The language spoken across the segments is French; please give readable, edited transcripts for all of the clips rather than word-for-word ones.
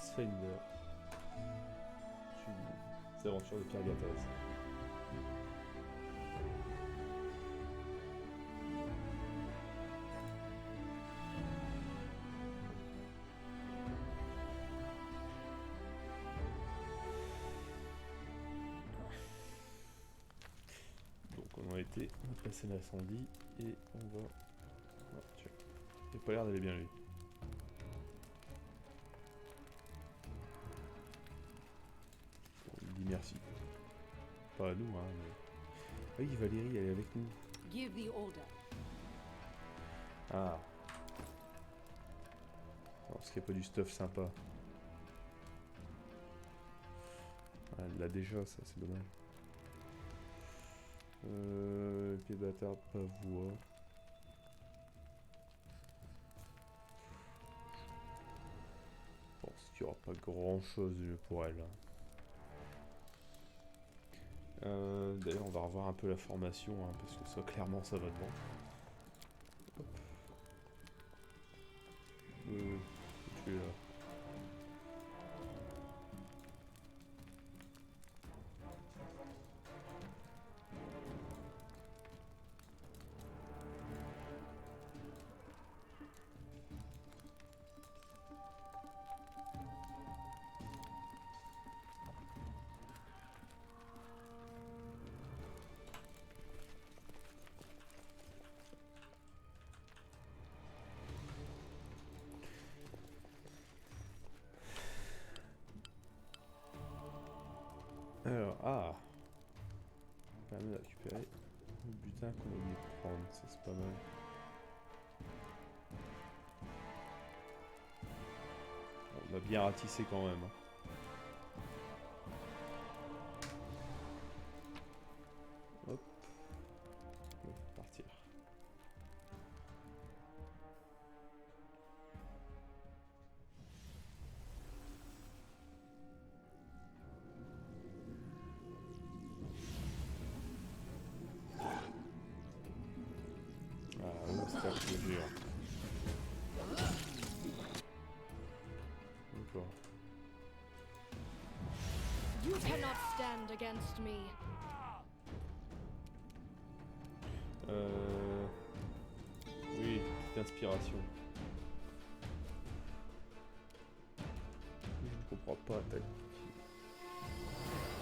Pathfinder. C'est une aventure de Pierre Gattaz. Donc on a été, on a passé l'incendie et on va... Ah, tiens, il n'a pas l'air d'aller bien lui. Bon, il dit merci. Pas à nous, hein, mais... Ah oui, Valérie, elle est avec nous. Give the order. Ah. Alors, est-ce qu'il n'y a pas du stuff sympa? Ah, elle l'a déjà, ça, c'est dommage. Pied bâtard, pas voix. Je pense qu'il n'y aura pas grand chose pour elle. D'ailleurs, on va revoir un peu la formation, hein, parce que ça, clairement, ça va devant. Hop. Tu es là. Alors, ah, permet de récupérer le butin qu'on a oublié de prendre, ça c'est pas mal. On a bien ratissé quand même. Hein. Hop, on va partir. Ah, on se tape le géant. D'accord. You cannot stand against me. Oui, petite inspiration. Je ne comprends pas ta...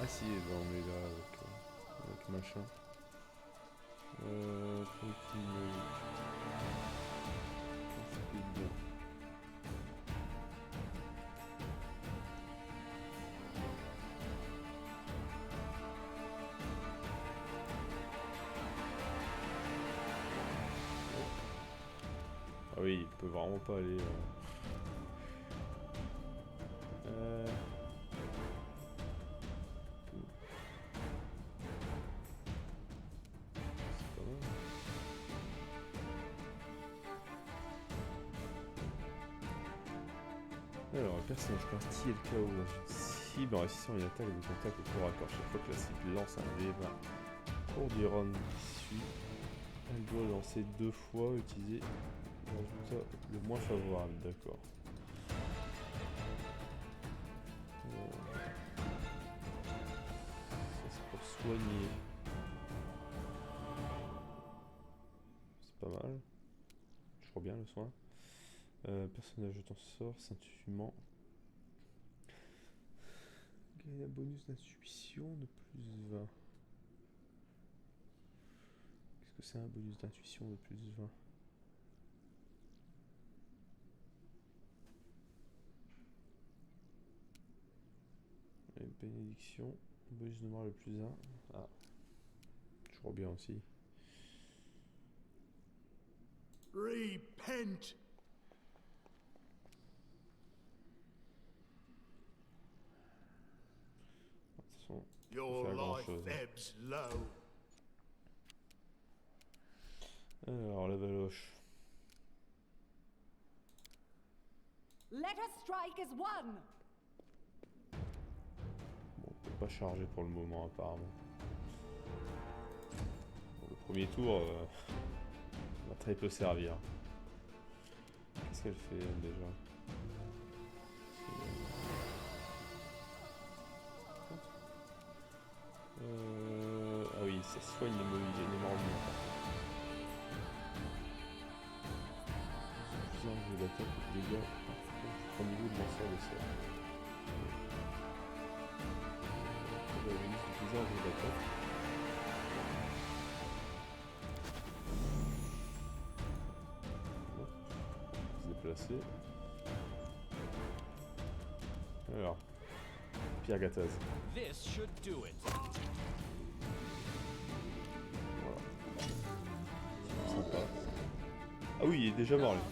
Ah si, ben on est là avec machin. Petit bien. Ah oui, il peut vraiment pas aller... C'est pas mal. Alors, un personnage parti et le chaos dans une cible en réussissant une attaque de contact au corps à corps. Chaque fois que la cible lance un dé, au cours du round qui suit, elle doit lancer 2 fois, utiliser le résultat le moins favorable. D'accord. Ça c'est pour soigner. C'est pas mal. Je crois bien le soin. Personnage de ton sort, Saint-Humant. Gagne un bonus d'intuition de plus 20. Qu'est-ce que c'est un bonus d'intuition de plus 20? Et bénédiction, bonus de mort le plus 1. Ah, toujours bien aussi. Repent. De toute façon, Your faire grand life chose. ebbs low. Alors la valoche. Let us strike as one. Bon, on peut pas charger pour le moment apparemment. Bon, le premier tour va très peu servir. Qu'est-ce qu'elle fait elle déjà? Ah oui, ça soigne les morts. Plusieurs jeux d'attaque et de dégâts au niveau de lanceur de sort. Plusieurs jeux d'attaque. Se déplacer. Alors, Pierre Gattaz. This should do it. Voilà. Sympa. Ah oui, il est déjà mort lui.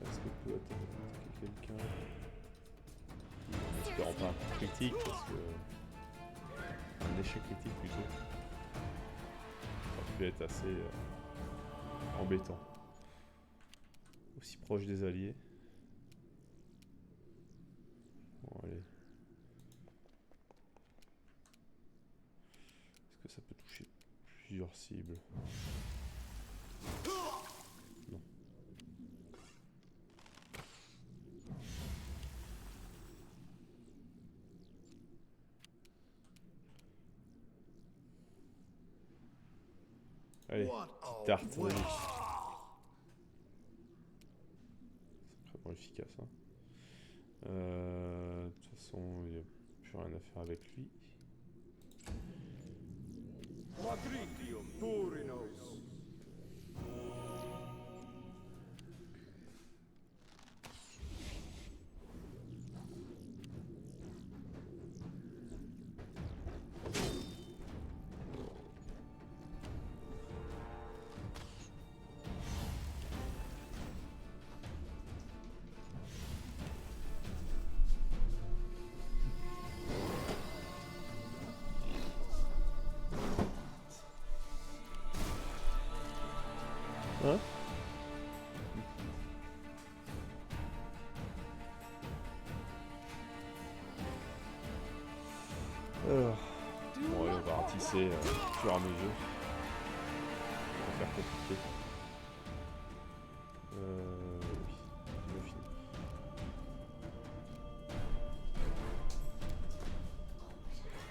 Est-ce que peut attaquer quelqu'un? J'espère pas un coup critique parce que... un échec critique plutôt. Ça peut être assez embêtant. Aussi proche des alliés. Bon allez. Est-ce que ça peut toucher plusieurs cibles? Non. Allez, petite tarte. C'est vraiment efficace. Hein. De toute façon, il n'y a plus rien à faire avec lui. Hein? Alors, bon, on va ratisser au fur et à mesure. On va faire compliqué. Oui, on a fini.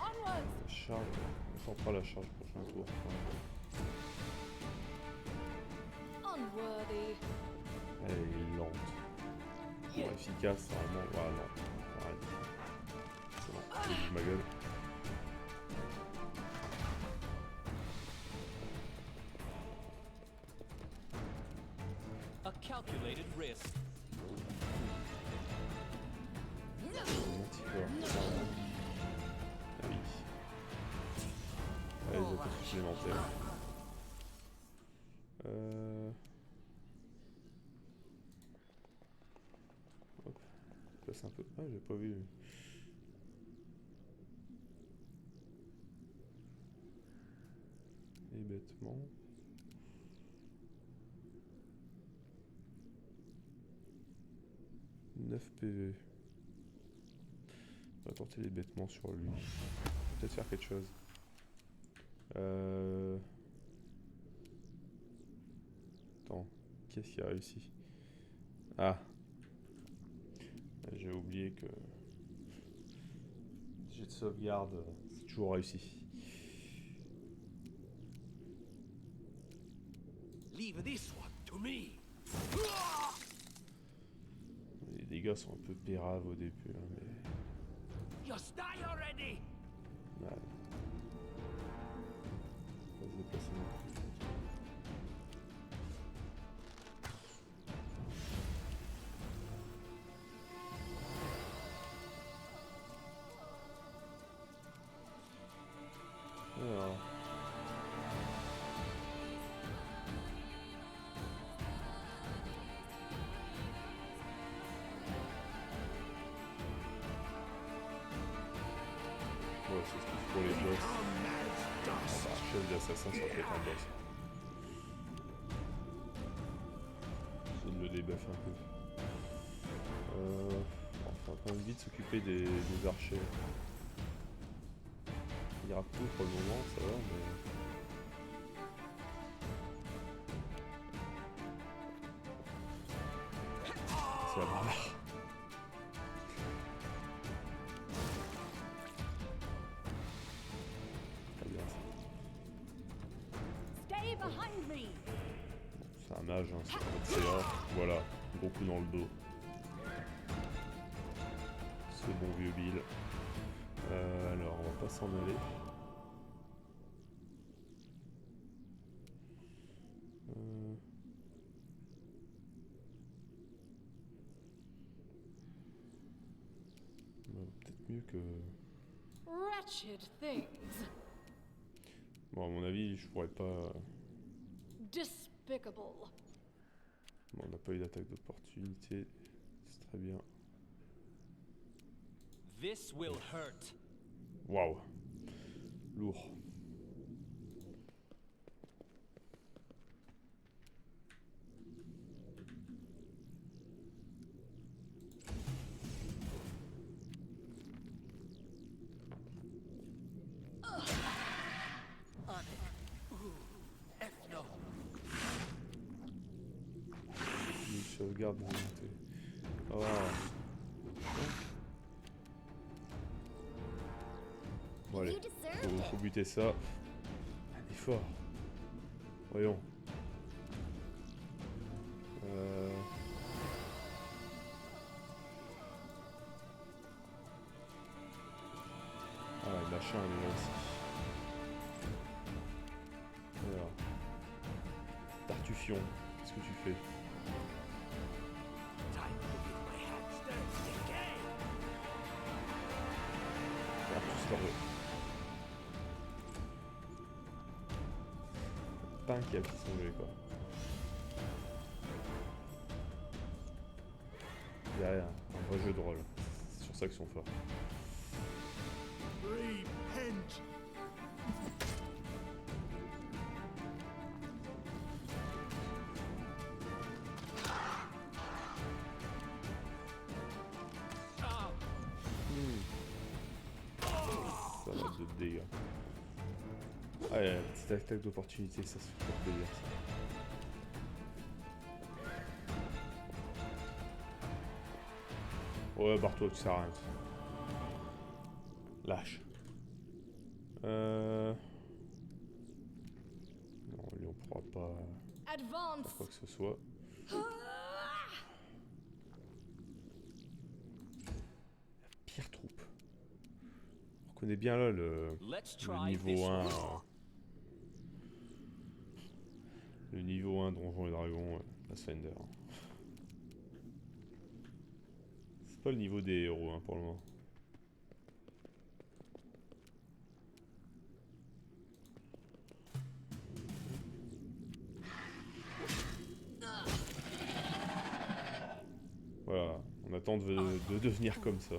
Onwards! La charge, on tentera la charge prochain tour. Unworthy. Elle est lente. Bon, efficace, normalement. Ah non, arrête. C'est bon, je bouge ma gueule. A calculated risk. Manticore. Ah oui. Allez, les attaques supplémentaires. Hop. Je passe un peu. Ah, j'ai pas vu. Hébétement. PV. On va tenter les bêtements sur lui. Peut-être faire quelque chose. Attends, qu'est-ce qui a réussi? Ah, j'ai oublié que jet de sauvegarde, c'est toujours réussi. Leave this one to me. Les dégâts sont un peu péraves au début, hein, mais... Just die already. Ouais. On va se déplacer maintenant. Alors. Ouais, c'est ce qu'il faut pour les boss. Ah bah, chef d'assassin, ça peut être un boss. J'essaie de le débuffer un peu. Enfin, on va vite s'occuper des archers. Il ira peu pour le moment, ça va, mais... c'est la barbare. Très bien ça. Stay behind me. C'est un mage, hein, c'est pas de CA. Voilà, gros coup dans le dos. Ce bon vieux Bill. Alors, on va pas s'en aller. Peut-être mieux que... Wretched things. Bon, à mon avis, je pourrais pas... Despicable. Bon, on n'a pas eu d'attaque d'opportunité. C'est très bien. This will hurt. Waouh. Lourd. Une sauvegarde de volonté. Oh. Bon allez, faut buter ça. Un effort. Voyons. Ah ouais, le machin il est là aussi. Alors. Tartuffion, qu'est-ce que tu fais? Time to get my hands dirty again. Tartus Loriot. Pas un câble qui s'enlevait quoi. Derrière, un vrai jeu de rôle. C'est sur ça qu'ils sont forts. Repent. Ça va de dégâts. Ah, ouais, la petite attaque d'opportunité, ça se fait trop plaisir ça. Ouais, barre-toi, tu sers à rien. Lâche. Non, lui on pourra pas Advance. faire quoi que ce soit. Pire troupe. On reconnaît bien là le niveau 1. Le niveau 1 Donjons et Dragons, Pathfinder. C'est pas le niveau des héros hein, pour le moment. Voilà, on attend de devenir comme ça.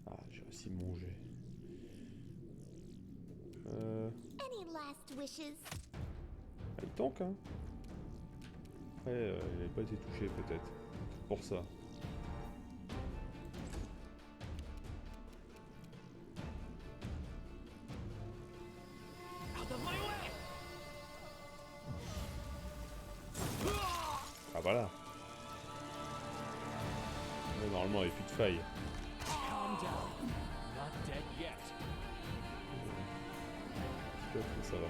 Ah, j'ai réussi mon jet. Any last wishes? Il tank, hein. Après, il n'avait pas été touché, peut-être. Pour ça. Out of my way. Ah, voilà. Ouais, normalement, il n'y avait plus de faille. Calm down. Not dead yet. J'espère que ça va.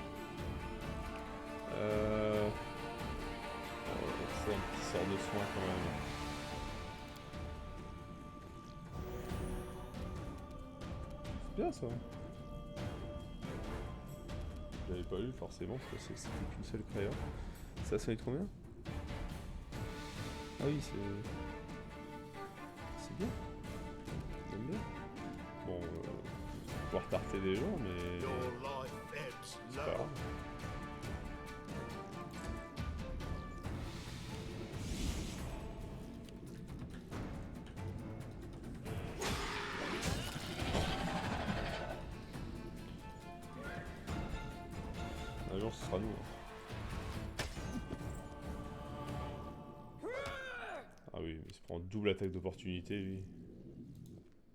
C'est un petit sort de soin quand même. C'est bien ça. Je l'avais pas eu forcément parce que c'était qu'une seule créa. Ça sonne combien? Ah oui, c'est bien. J'aime bien. Bon, pouvoir tarter des gens, mais c'est pas grave. Un jour, ce sera nous. Hein. Ah oui, il se prend double attaque d'opportunité, lui.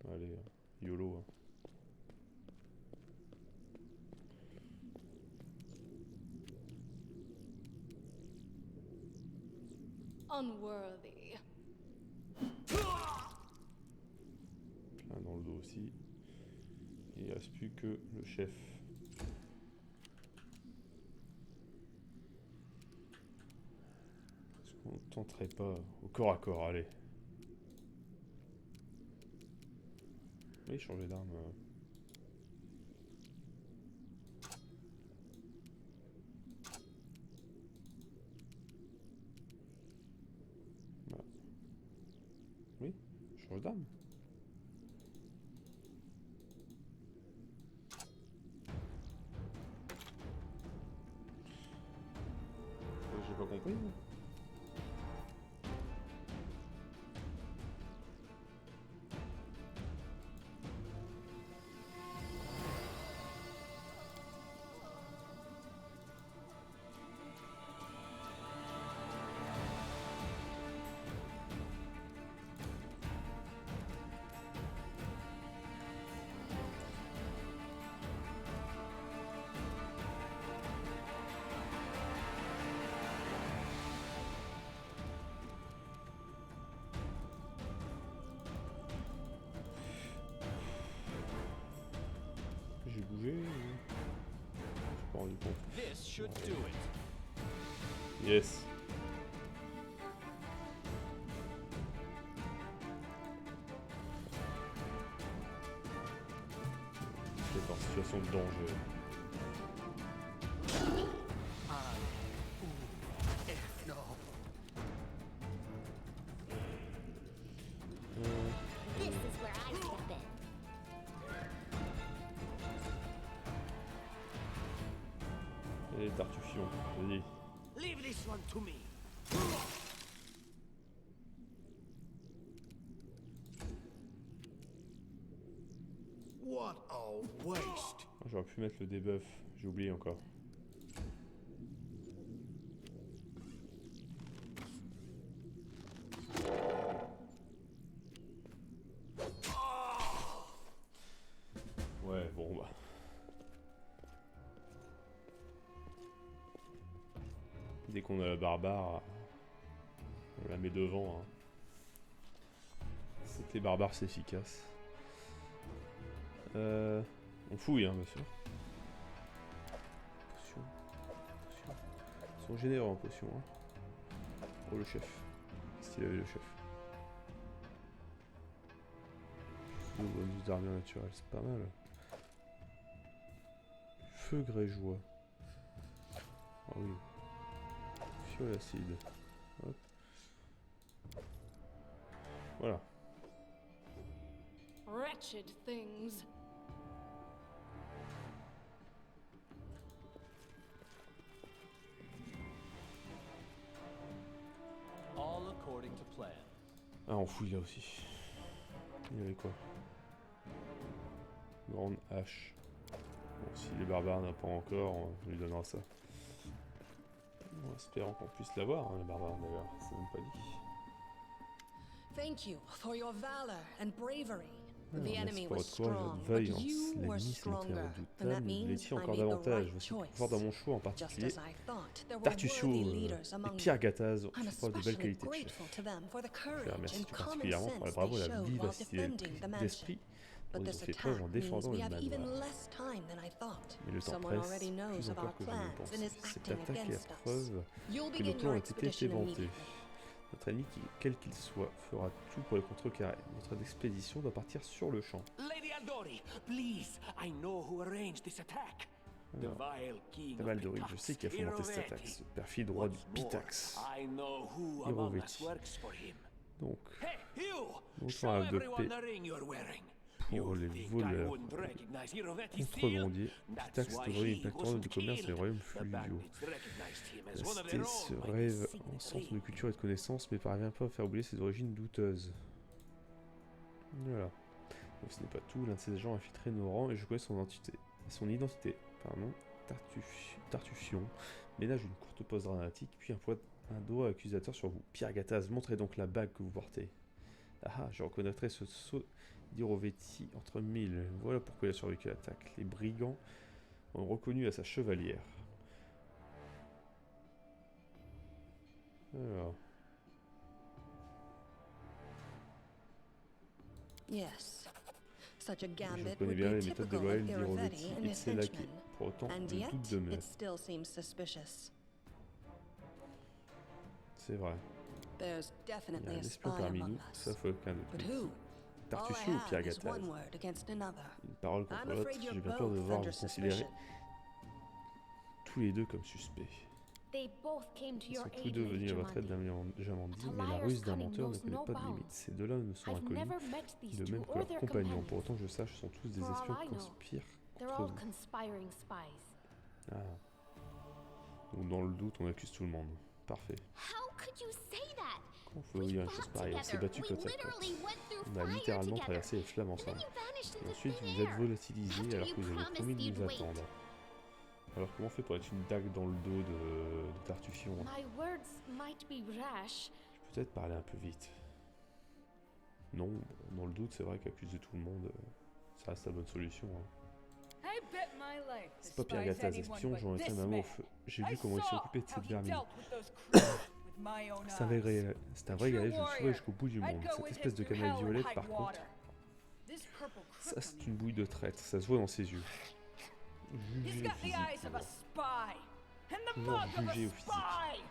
Allez, YOLO. Hein. Unworthy. Plein dans le dos aussi. Et il reste plus que le chef. Est-ce qu'on tenterait pas au corps à corps, allez. Oui, changer d'arme. Voilà. Oui, change d'arme. J'ai pas compris. Moi. J'ai bougé. Je suis pas rendu compte. This should do it. Yes. J'étais en situation de danger. This is where I step in. Et Tartuffion, vas-y. Leave this one to me. What a waste. J'aurais pu mettre le debuff, j'ai oublié encore. Ouais, bon bah. Dès qu'on a la barbare, on la met devant. Hein. C'est que les barbares c'est efficace. On fouille, hein, bien sûr. Potion. Potion. Ils sont généreux en potion. Hein. Oh, le chef. Qu'est-ce qu'il avait, le chef? Le bonus d'armure naturelle, c'est pas mal. Feu grégeois. Ah oui. Fiole acide. Hop. Voilà. Wretched things. All according to plan. Ah, on fouille là aussi. Il y avait quoi? Grande hache. Bon, si les barbares n'ont pas encore, on lui donnera ça. En espérant qu'on puisse l'avoir, hein, les barbares d'ailleurs, c'est même pas dit. Thank you for your valor and bravery. Alors, The enemy was merci pour votre courage, strong, votre but vaillance. you were L'ennemi s'est montré stronger, and redoutable, that vous means l'étiez I encore made the davantage. right Voici choice. pouvoir dans mon choix en Just particulier. as I thought, there were Tartusio, worthy leaders les among Pierre you. Gattaz ont I'm fait preuve de belles especially qualités de chef. grateful to them for the Je les courage remercie and tout common particulièrement pour la sense bravoure et they la showed while vivacité defending the d'esprit mansion. dont But ils this ont fait preuve en attack means défendant we le have even manoir. less time than I thought. Mais le temps Someone presse, already knows plus of our encore que je ne le plans pense. and is Cette acting attaque est against la us. preuve You'll que le begin plan your a été expedition éventé. immediately. Notre ennemi, quel qu'il soit, fera tout pour le contrecarrer. Notre expédition doit partir sur le champ. Lady Aldori, please. I know who arranged this attack. The Alors, vile king of Tabaldori, je Pitax, sais qui a fomenté cette attaque, Irovetti. ce perfide roi du What's more, Pitax. I know who among us Irovetti. works for him. Donc, Hey, you! Montre Show un de everyone paix the ring you're wearing. pour You les think I voleurs, wouldn't recognize Irovetti's seal? contrebandiers. That's Pitax why devrait une he plateforme wasn't de commerce dans les killed. royaumes The fluviaux. bandits recognized him as La one of cité their se own by rêve his en centre signet de culture et de connaissances, mais parvient pas à faire oublier ses origines douteuses. Voilà. Donc ce n'est pas tout, l'un de ces agents a infiltré nos rangs et je connais son identité. Pardon. Tartuffion ménage une courte pause dramatique, puis un doigt accusateur sur vous. Pierre Gattaz, montrez donc la bague que vous portez. Ah, je reconnaîtrai ce sceau d'Irovetti entre mille. Voilà pourquoi il a survécu à l'attaque. Les brigands ont reconnu à sa chevalière. Alors. Yes. Such a Je gambit connais would bien be les méthodes de typical Loël, of dit Iravetti Rovetti, and et his c'est là qui... henchmen. Pour autant, And je yet, doute de it still seems suspicious. C'est vrai. There's Il y a definitely un a spy espion parmi among nous, us. sauf aucun de But plus. who? All Tartuffio I ou Pierre have is Gattaz? one word against another. Une parole contre I'm l'autre, afraid j'ai you're bien peur de both voir under vous considérer suspicion. tous les deux comme suspects. They both came to Ils your sont tous aid, deux Lady venus à votre aide Jamandi. Jamandi, But a mais la liar's ruse d'un cunning menteur ne knows connaît no pas de bounds. limite. Ces deux-là ne sont I've inconnus, never met these de two même que or leurs their compagnons. companions. Pour autant que je sache, ce sont tous des For all espions I qui know, conspirent They're contre all vous. conspiring spies. Ah. Donc dans le doute, on accuse tout le monde. Parfait. How could you say that? Comment pouvez-vous dire une chose pareille? On s'est battu côte à côte. On a littéralement traversé les flammes ensemble. Et ensuite, vous vous êtes volatilisé alors que vous avez promis de nous attendre. Alors comment on fait pour être une dague dans le dos de Tartuffion? My words might be rash. Je peux peut-être parler un peu vite. Non, dans le doute, c'est vrai qu'accuser tout le monde, ça reste la bonne solution. Hein. C'est pas Pierre Gattaz, espion, j'en ai fait ma main au feu. J'ai vu comment il s'occupait de cette vermine. C'est un vrai galet, je le suivrai jusqu'au bout du monde. Cette espèce de cannelle violette, par contre, ça c'est une bouille de traître, ça se voit dans ses yeux. Juger au physique. Toujours juger au physique.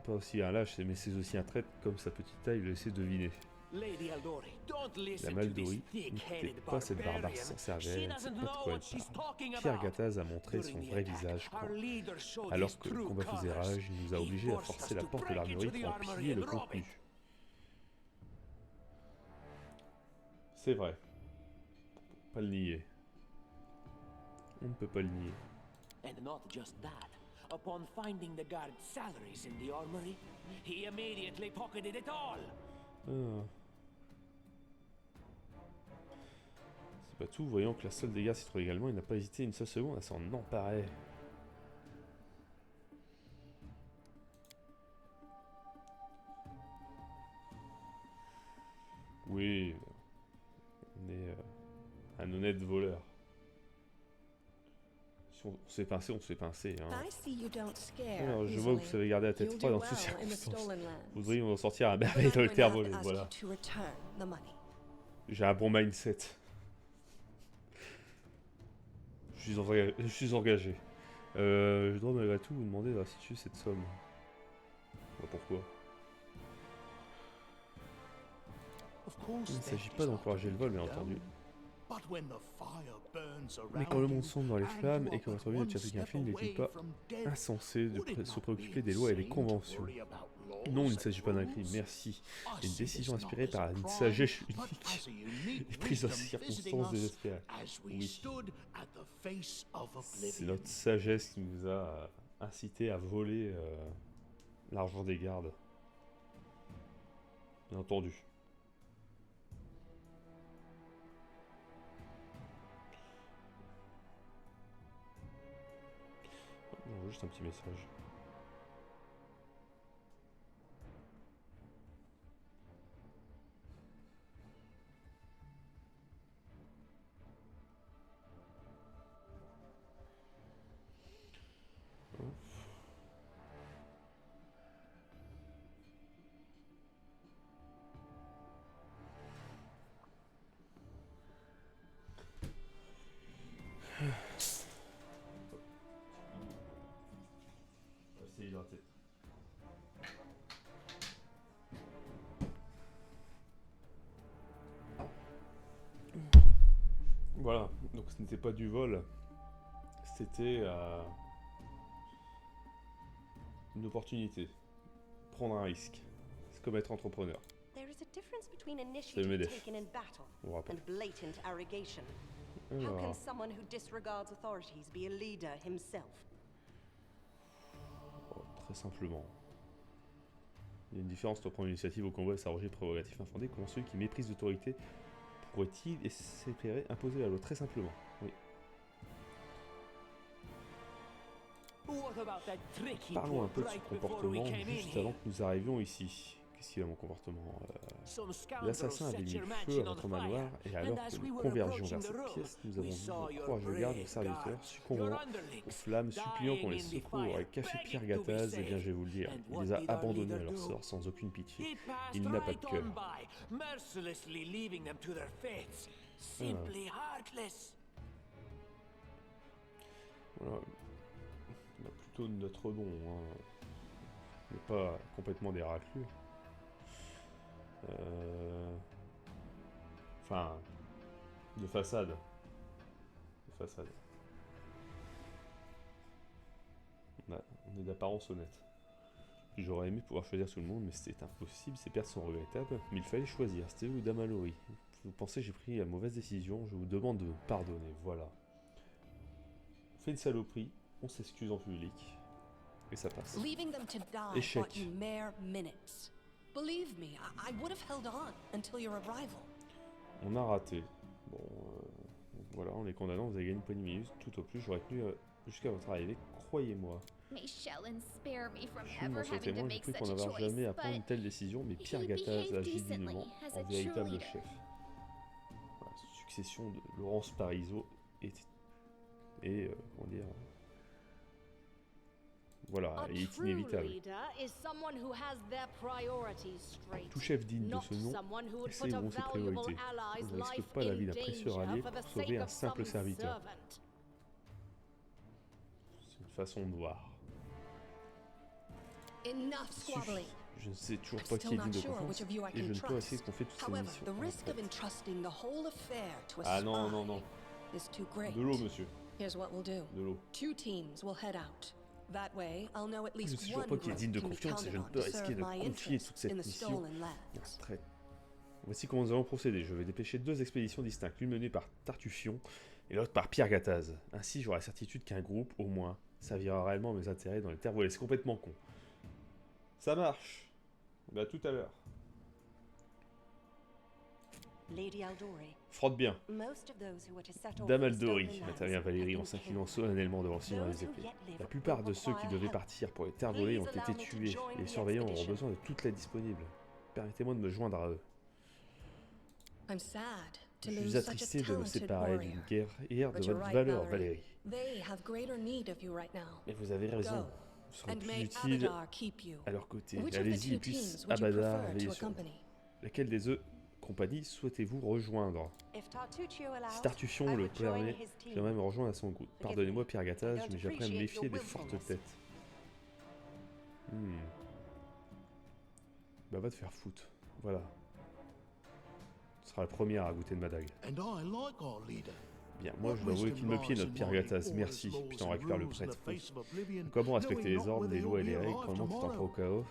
Pas aussi un lâche, mais c'est aussi un traître comme sa petite taille le laissait deviner. La Maldori, n'écoutez pas cette barbare sans cervelle, elle ne sait pas de quoi elle parle. Pierre Gattaz a montré son vrai visage quand, alors que le combat faisait rage, il nous a obligés à forcer la porte de l'armurerie pour en piller le contenu. C'est vrai. Pas le nier. On ne peut pas le nier. And not just that. Upon finding the guard's salaries in the armory, he immediately pocketed it all. Ah. C'est pas tout, voyant que la seule des gars s'y trouve également, il n'a pas hésité une seule seconde à s'en emparer. Oui, on est un honnête voleur. Si on se fait pincer, on se fait pincer. Hein. Alors, je vois que vous savez garder la tête froide dans toutes circonstances. Vous devriez en sortir à merveille dans le terre volé, voilà. J'ai un bon mindset. Je suis engagé. Je dois malgré tout vous demander de restituer cette somme. Bah, pourquoi? Il ne s'agit pas d'encourager le vol, bien entendu. Mais quand le monde sombre dans les flammes et que votre vie ne tient plus qu'un fil, n'est-il pas insensé de se préoccuper des lois et des conventions? Non, il ne s'agit pas d'un crime, merci. Une décision inspirée par une sagesse unique et prise en circonstances désespérées. Oui. C'est notre sagesse qui nous a incité à voler l'argent des gardes. Bien entendu. J'envoie juste un petit message. Restez hydraté. Voilà, donc ce n'était pas du vol, c'était une opportunité, prendre un risque. C'est comme être entrepreneur. There is a difference between C'est initiative MEDEF. taken in battle On vous rappelle. and blatant arrogation. How can Alors, someone who disregards authorities be a leader himself? très simplement. Il y a une différence entre prendre l'initiative au combat et s'arroger de prérogatives infondées. Comment celui qui méprise l'autorité pourrait-il espérer imposer la loi? Très simplement, oui. What about that trick he Parlons un pulled peu de ce right before we comportement came in juste here? avant que nous arrivions ici. Qu'est-ce qu'il a mon comportement Some scoundrels L'assassin avait set mis your le feu à mansion on votre fire, manoir, et alors and que as we nous were convergions approaching vers the cette road, pièce, nous avons we vu saw vos your courageux gardes et brave serviteurs guards, succombant your aux underlings, flammes, suppliant qu'on les dying in the secours fire, et caché Pierre begging to be Gattaz, eh bien saved. je vais vous le dire, And il what les a did our abandonnés à leader leur do? sort sans aucune pitié. He passed Il n'a pas de right cœur. on by, mercilessly leaving them to their fates. Simply heartless. Voilà. On a plutôt de notre bon, hein. Mais pas complètement des raclures. Enfin, de façade. De façade. On est d'apparence honnête. J'aurais aimé pouvoir choisir tout le monde, mais c'était impossible, ces pertes sont regrettables. Mais il fallait choisir, c'était vous ou Dame Mallory. Vous pensez que j'ai pris la mauvaise décision, je vous demande de me pardonner, voilà. On fait une saloperie, on s'excuse en public, et ça passe. Leaving them to die Échec. bought you mere minutes. Believe me, I would have held on until your arrival. On a raté. Bon, voilà, on est condamnant, vous avez gagné une poignée de minutes, tout au plus, j'aurais tenu jusqu'à votre arrivée, croyez-moi. May Shellen spare me from Je suis ever mon having to témoin, j'ai make cru such qu'on a n'avoir choice, jamais à prendre une but telle décision, mais Pierre he Gattaz behaved agit decently dignement as en a true véritable leader. chef. Voilà, cette succession de Laurence Parisot comment dire, voilà, A est true inévitable. leader is someone who has their priorities straight. Tout chef digne de Not ce nom someone who would sait put a où ont ses valuable priorités. ally's On ne risque life pas la vie in d'un précieux danger allié for pour the sauver sake un of simple some serviteur. servant. C'est une façon de voir. Enough squabbling. Je ne sais toujours I'm pas qui still est digne not de sure confiance, which of you I et je can ne peux essayer trust. qu'on fait toutes ces However, missions. the risk of entrusting the whole affair to a Ah spy non, non, non. is too great. De l'eau, monsieur. Here's what we'll do. De l'eau. 2 teams will head out. That way, I'll know at Je ne least suis toujours one pas group qui est digne de can be confiance et counted je ne on peux to risquer serve de my confier interests toute cette in the mission. stolen Ah, lands. très. Voici comment nous allons procéder. Je vais dépêcher 2 expéditions distinctes, l'une menée par Tartuffion et l'autre par Pierre Gattaz. Ainsi, j'aurai la certitude qu'un groupe, au moins, servira réellement à mes intérêts dans les terres volées. C'est complètement con. Ça marche. Bah, tout à l'heure. Lady Aldori, Frotte bien. most of those who were to set off Dame for the Aldori, stolen lands intervient have Valérie been en s'inclinant killed. solennellement devant le seigneur des Those who épées. yet live La plupart de will ceux qui require devaient help. partir pour les terres volées ont Please été allow me to tués. join Les the surveillants auront expedition. besoin de toute l'aide disponible. Permettez-moi de me joindre à eux. I'm sad to Je lose suis such a attristé de me talented séparer warrior. d'une guerrière de But you're votre right, valeur, Valerie. Valérie. They have greater need of you right now. Mais vous avez raison. Go, Vous serez and plus may utile Abadar keep you. à leur côté. Which of the Allez-y, 2 et puis teams would you Abadar prefer veillez to sur vous. accompany? Laquelle des deux compagnies souhaitez-vous rejoindre? If Tartuccio allows, Si Tartuffion I le would join permet, his team. j'aimerais me rejoindre à son groupe. Forgive Pardonnez-moi, me. Pierre Gattaz, I don't mais j'apprends à me appreciate méfier your des fortes willfulness. têtes. Bah va te faire foutre. Voilà. Tu seras la première à goûter de ma dague. And I like our leader. Bien, moi je dois avouer qu'il me pied notre Pierre Gattaz, merci. Putain, on récupère le prêtre. Comment respecter les ordres, les lois et les règles quand le monde est en au chaos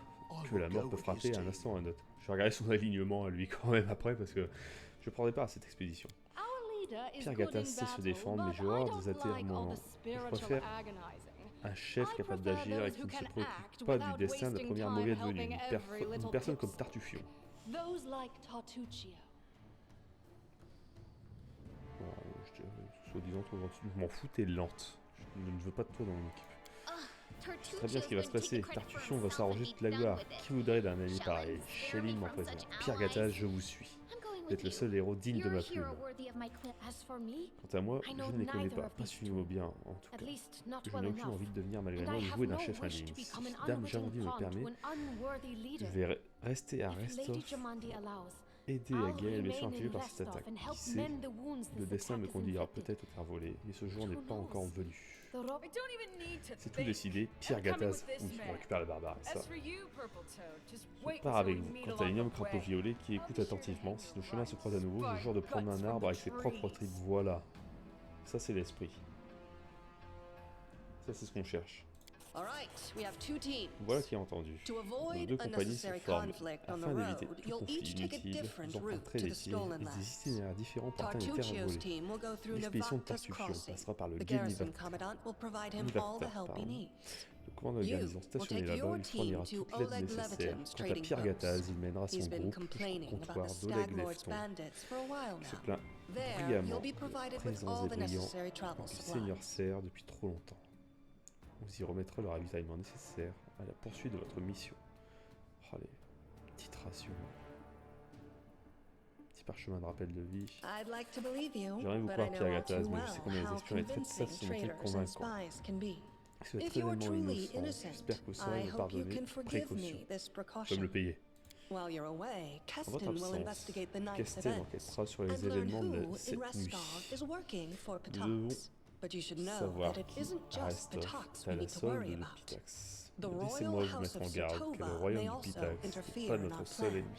que la mort peut frapper à un instant ou à un autre. Je vais regarder son alignement à lui quand même après parce que je prendrai pas à cette expédition. Pierre Gattaz sait se défendre, mais j'ai horreur des atermoiements. Je préfère un chef capable d'agir et qui ne se préoccupe pas du destin de la première mauvaise venue, une personne comme Tartuffion. Those like Tartuccio. Bon, soi-disant, je m'en fous, t'es lente. Je ne veux pas de toi dans mon équipe. C'est très bien ce qui va se passer. Tartuffion va s'arranger toute la gloire. Qui voudrait d'un ami pareil? Chéline m'en prévient. Pierre Gattaz, je vous suis. Vous êtes le seul héros digne de ma plume. Quant à moi, je ne les connais pas suffisamment bien en tout cas. Je n'ai aucune envie de devenir malgré moi le jouet d'un chef indigne. Si Dame Jarandi me permet, je vais rester à Restos, aider à guérir les blessures infligées par cette attaque. Qui sait, le destin me conduira peut-être aux terres volées, mais ce jour n'est pas encore venu. C'est tout décidé, Pierre Gattaz, oui, on récupère le barbare, ça. Je pars avec vous. Quant à l'énorme crapaud violet qui écoute attentivement, si nos chemins se croisent à nouveau, je jure de prendre un arbre avec ses propres tripes, voilà. Ça c'est l'esprit. Ça c'est ce qu'on cherche. All right, we have 2 teams. Voilà qui est entendu. To Nos avoid 2 compagnies se unnecessary forment. conflict on the Afin d'éviter road, tout you'll conflit each take a inutile, different vous route emprunterez to des the stolen des lands. itinéraires différents partant des terres Tartuccio's volées. team will go through L'expédition de Navacta's Tartuffion crossing. passera par le The guet garrison Nivata. commandant will provide him all the help he needs. Le commandant de You garnison will stationné take là-bas your lui fournira team to toute l'aide Oleg nécessaire. Levitin's Quant à trading Pierre post. Gattaz, il mènera son He's been groupe jusqu'au complaining about comptoir the d'Oleg Stag Lord's Lefton. bandits for a while Il se now. plaint There, brillamment you'll be de provided with présence all des the brigands necessary travel que le Seigneur supplies. sert depuis trop longtemps. Vous y remettrez le ravitaillement nécessaire à la poursuite de votre mission. Oh, les petite ration. Petit parchemin de rappel de vie. I'd like to believe you, J'aimerais vous but I croire, know Pierre all Gattaz, too mais je well sais combien les how espions et traîtres convincing savent se montrer traitors and convaincants. spies can be. Vous êtes If you are tellement truly innocent. innocent, J'espère que vous saurez I me hope you pardonner. can forgive Précaution. me this Comme le precaution. payer. While you're away, En votre Keston will absence, investigate the night's Keston events enquêtera sur les and learn événements de who cette in nuit. Reskov is working for Nous devons Pitax. But you should know savoir that it qui isn't just Restov Pitax est à we la need to solde worry de about. Pitax. The Laissez-moi royal vous house mettre en of garde que le Sotova may royaume du also Pitax n'est interfere pas in notre our seul plans. ennemi.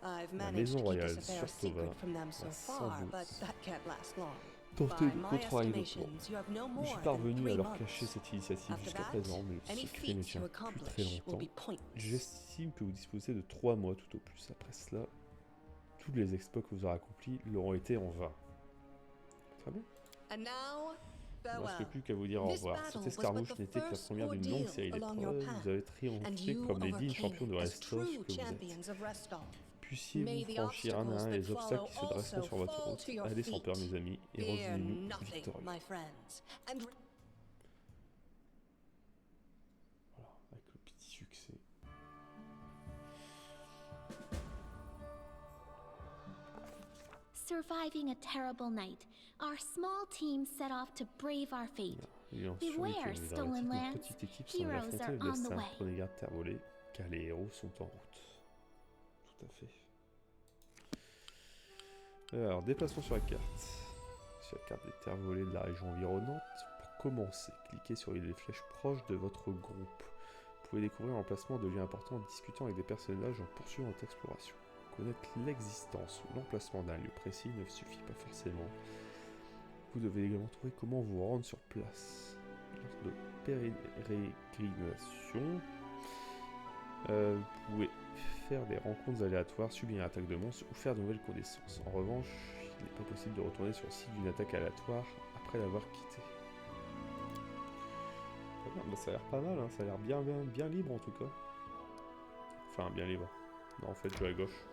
I've La managed maison to keep royale this affair Surtova secret from them so va sans far, doute but that can't last long. tenter By de my contrecarrer nos plans. estimations, you have no Je more suis than parvenu 3 à leur months. cacher cette initiative After jusqu'à that, présent, mais le any secret ne feats tient you plus très accomplish will longtemps. be pointless. J'estime que vous disposez de 3 mois tout au plus. Après cela, tous les exploits que vous aurez accomplis l'auront été en vain. Très bien. And now, Il ne me reste farewell. plus qu'à vous dire au This revoir. battle Cette was escarmouche but the n'était que la first première d'une longue ordeal série along your d'épreuves. path, Vous avez and triomphé you comme les dignes champions de overcame as Restov true que vous êtes. champions of Reskov. May Puissiez-vous the franchir un à un obstacles les that obstacles qui se follow dresseront sur votre also route. fall to your Allez sans peur, feet. mes amis, et Fear revenez-nous nothing, victorieux. my friends. And Voilà, avec le petit succès. Surviving a terrible night, our small team set off to brave our fate. Ayant Beware, survécu à une stolen dramatique, lands. notre petite équipe semble Heroes affronter are le on the destin. way. Prenez garde, terre volée, car les héros sont en route. Tout à fait. Alors, déplacement sur la carte. Sur la carte des terres volées de la région environnante. Pour commencer, cliquez sur les flèches proches de votre groupe. Vous pouvez découvrir l'emplacement de lieux importants en discutant avec des personnages en poursuivant votre exploration. Connaître l'existence ou l'emplacement d'un lieu précis ne suffit pas forcément. Vous devez également trouver comment vous rendre sur place. Lors de pérégrination, vous pouvez faire des rencontres aléatoires, subir une attaque de monstres ou faire de nouvelles connaissances. En revanche, il n'est pas possible de retourner sur le site d'une attaque aléatoire après l'avoir quitté. Bah, ça a l'air pas mal, hein. Ça a l'air bien libre en tout cas. Enfin, bien libre. Non, en fait, je vais à gauche.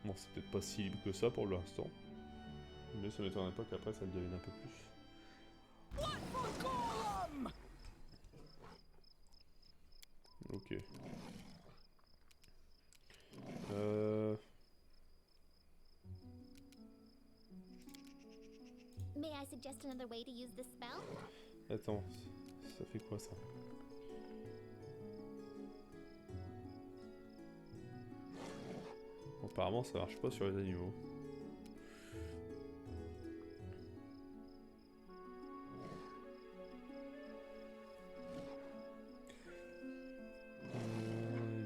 Bon, c'est peut-être pas si libre que ça pour l'instant. Mais ça m'étonnerait pas qu'après ça le devienne un peu plus. Ok. May I suggest another way to use this spell? Attends, ça fait quoi ça? Apparemment ça marche pas sur les animaux.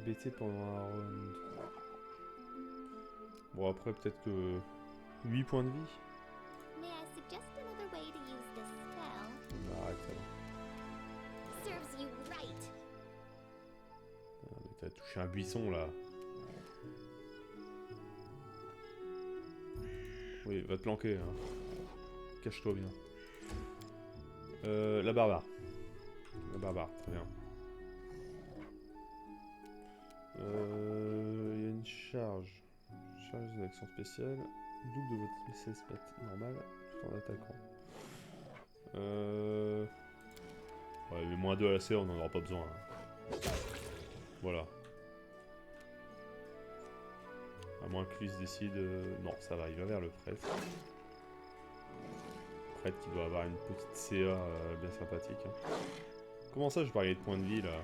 BT pendant un round. Bon après peut-être que 8 points de vie. May I suggest another way to use this spell? Bah, arrête alors. Serves you right. Ah, mais t'as touché un buisson là. Oui, va te planquer. Hein. Cache-toi bien. La barbare. La barbare, très bien. Il y a une charge. Charge d'une action spéciale. Double de votre SS normal tout en attaquant. Ouais, mais moins 2 à la C, on n'en aura pas besoin. Hein. Voilà. À moins que lui se décide... Non, ça va, il va vers le prêtre. Le prêtre qui doit avoir une petite CA bien sympathique. Hein. Comment ça, je parlais de points de vie, là?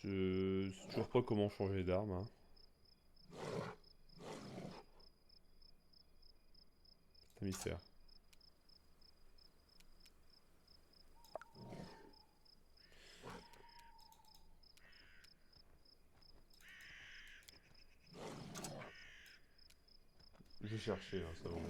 Je sais toujours pas comment changer d'arme. Hein. C'est un mystère. J'ai cherché, hein, ça va bien.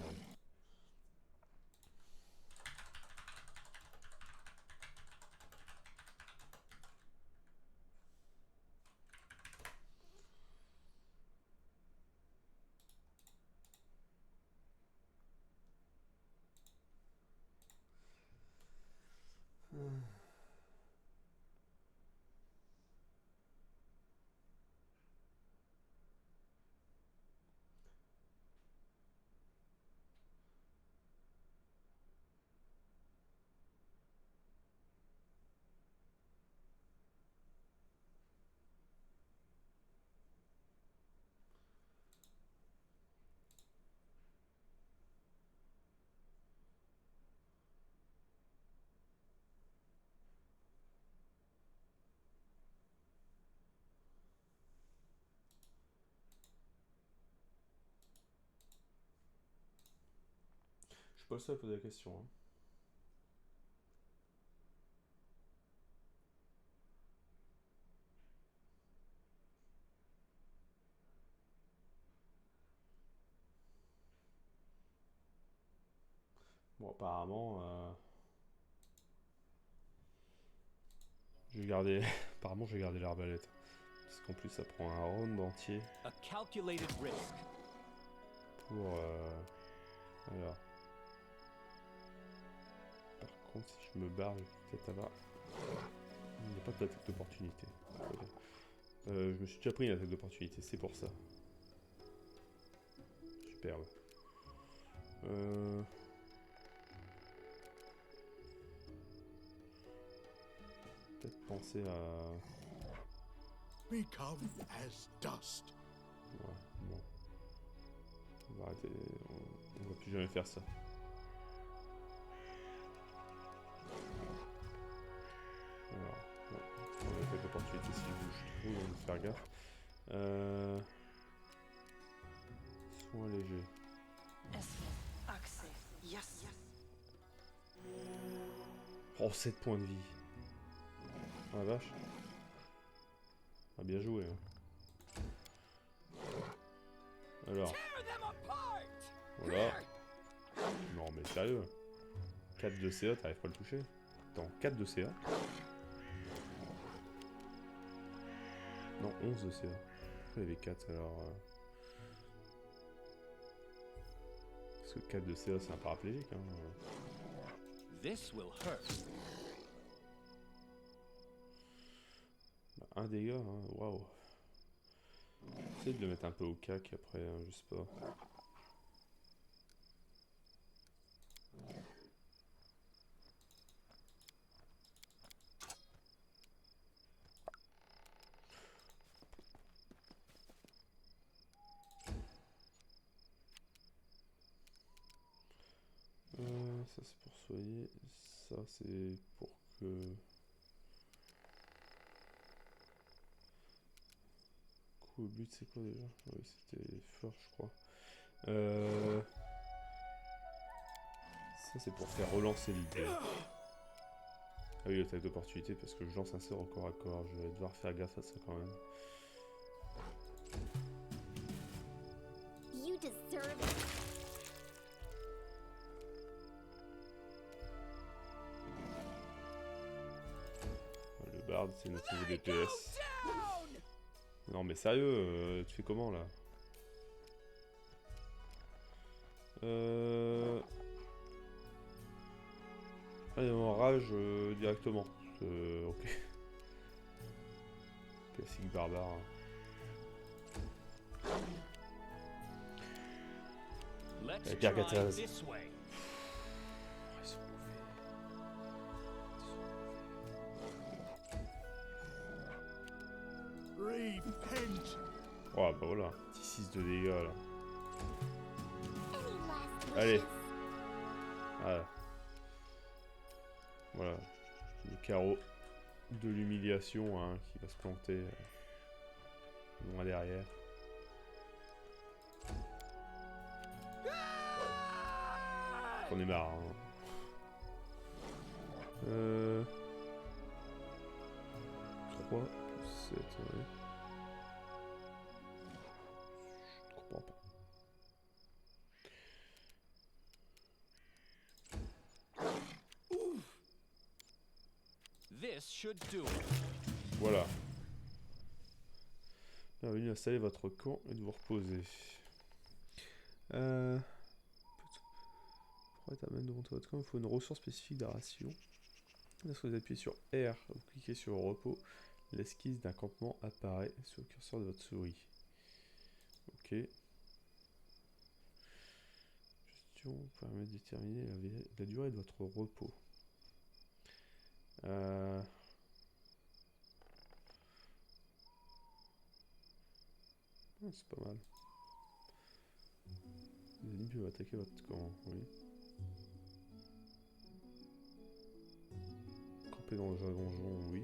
pas le seul à poser la question. Hein. Bon, apparemment, je vais garder. Apparemment, je vais garder l'arbalète. Parce qu'en plus, ça prend un round entier A calculated risk. pour. Alors. Par contre, si je me barre, je vais peut-être avoir. Il n'y a pas d'attaque d'opportunité. Je me suis déjà pris une attaque d'opportunité, c'est pour ça. Superbe. Peut-être penser à... Become as dust. Ouais, bon. On va arrêter, on va plus jamais faire ça. Alors, on va faire l'opportunité si je bouge trop, on va faire gaffe. Soin léger. Oh, 7 points de vie. Ah la vache. Ah, bien joué. Hein. Alors. Voilà. Non mais sérieux. 4 de CA, t'arrives pas à le toucher? Attends, 4 de CA. Non, 11 de CA. Pourquoi il y avait 4 alors Parce que 4 de CA c'est un paraplégique. Hein. This will hurt. Bah, un dégât, hein. Waouh. J'essaie de le mettre un peu au cac après, hein, je sais pas. Ça c'est pour soigner, ça c'est pour que... Coup au but c'est quoi déjà? Oui c'était fort je crois. Ça c'est pour faire relancer l'idée. Ah oui, attaque d'opportunité parce que je lance un sort au corps à corps, je vais devoir faire gaffe à ça quand même. You deserve it. Le bard c'est notre niveau DPS. Non mais sérieux, tu fais comment là? Allez, on rage directement. Ok. Classique barbare. Let's La try Gargataz. this way. Ils sont mauvais. Repent. Oh bah voilà, petit 6 de dégâts là. Any last Allez. wishes? Ah. Voilà. Le carreau de l'humiliation hein, qui va se planter loin derrière. J'en ai marre. Hein. 3 plus 7, ouais. Je comprends pas. This should do it. Voilà. Bienvenue, installer votre camp et de vous reposer. Pour être à même de monter votre camp, il faut une ressource spécifique de ration. Lorsque vous appuyez sur R, vous cliquez sur le repos, l'esquisse d'un campement apparaît sur le curseur de votre souris. Ok. Gestion permet de déterminer la durée de votre repos. C'est pas mal. Les ennemis peuvent attaquer votre camp, oui. Camper dans un donjon, oui.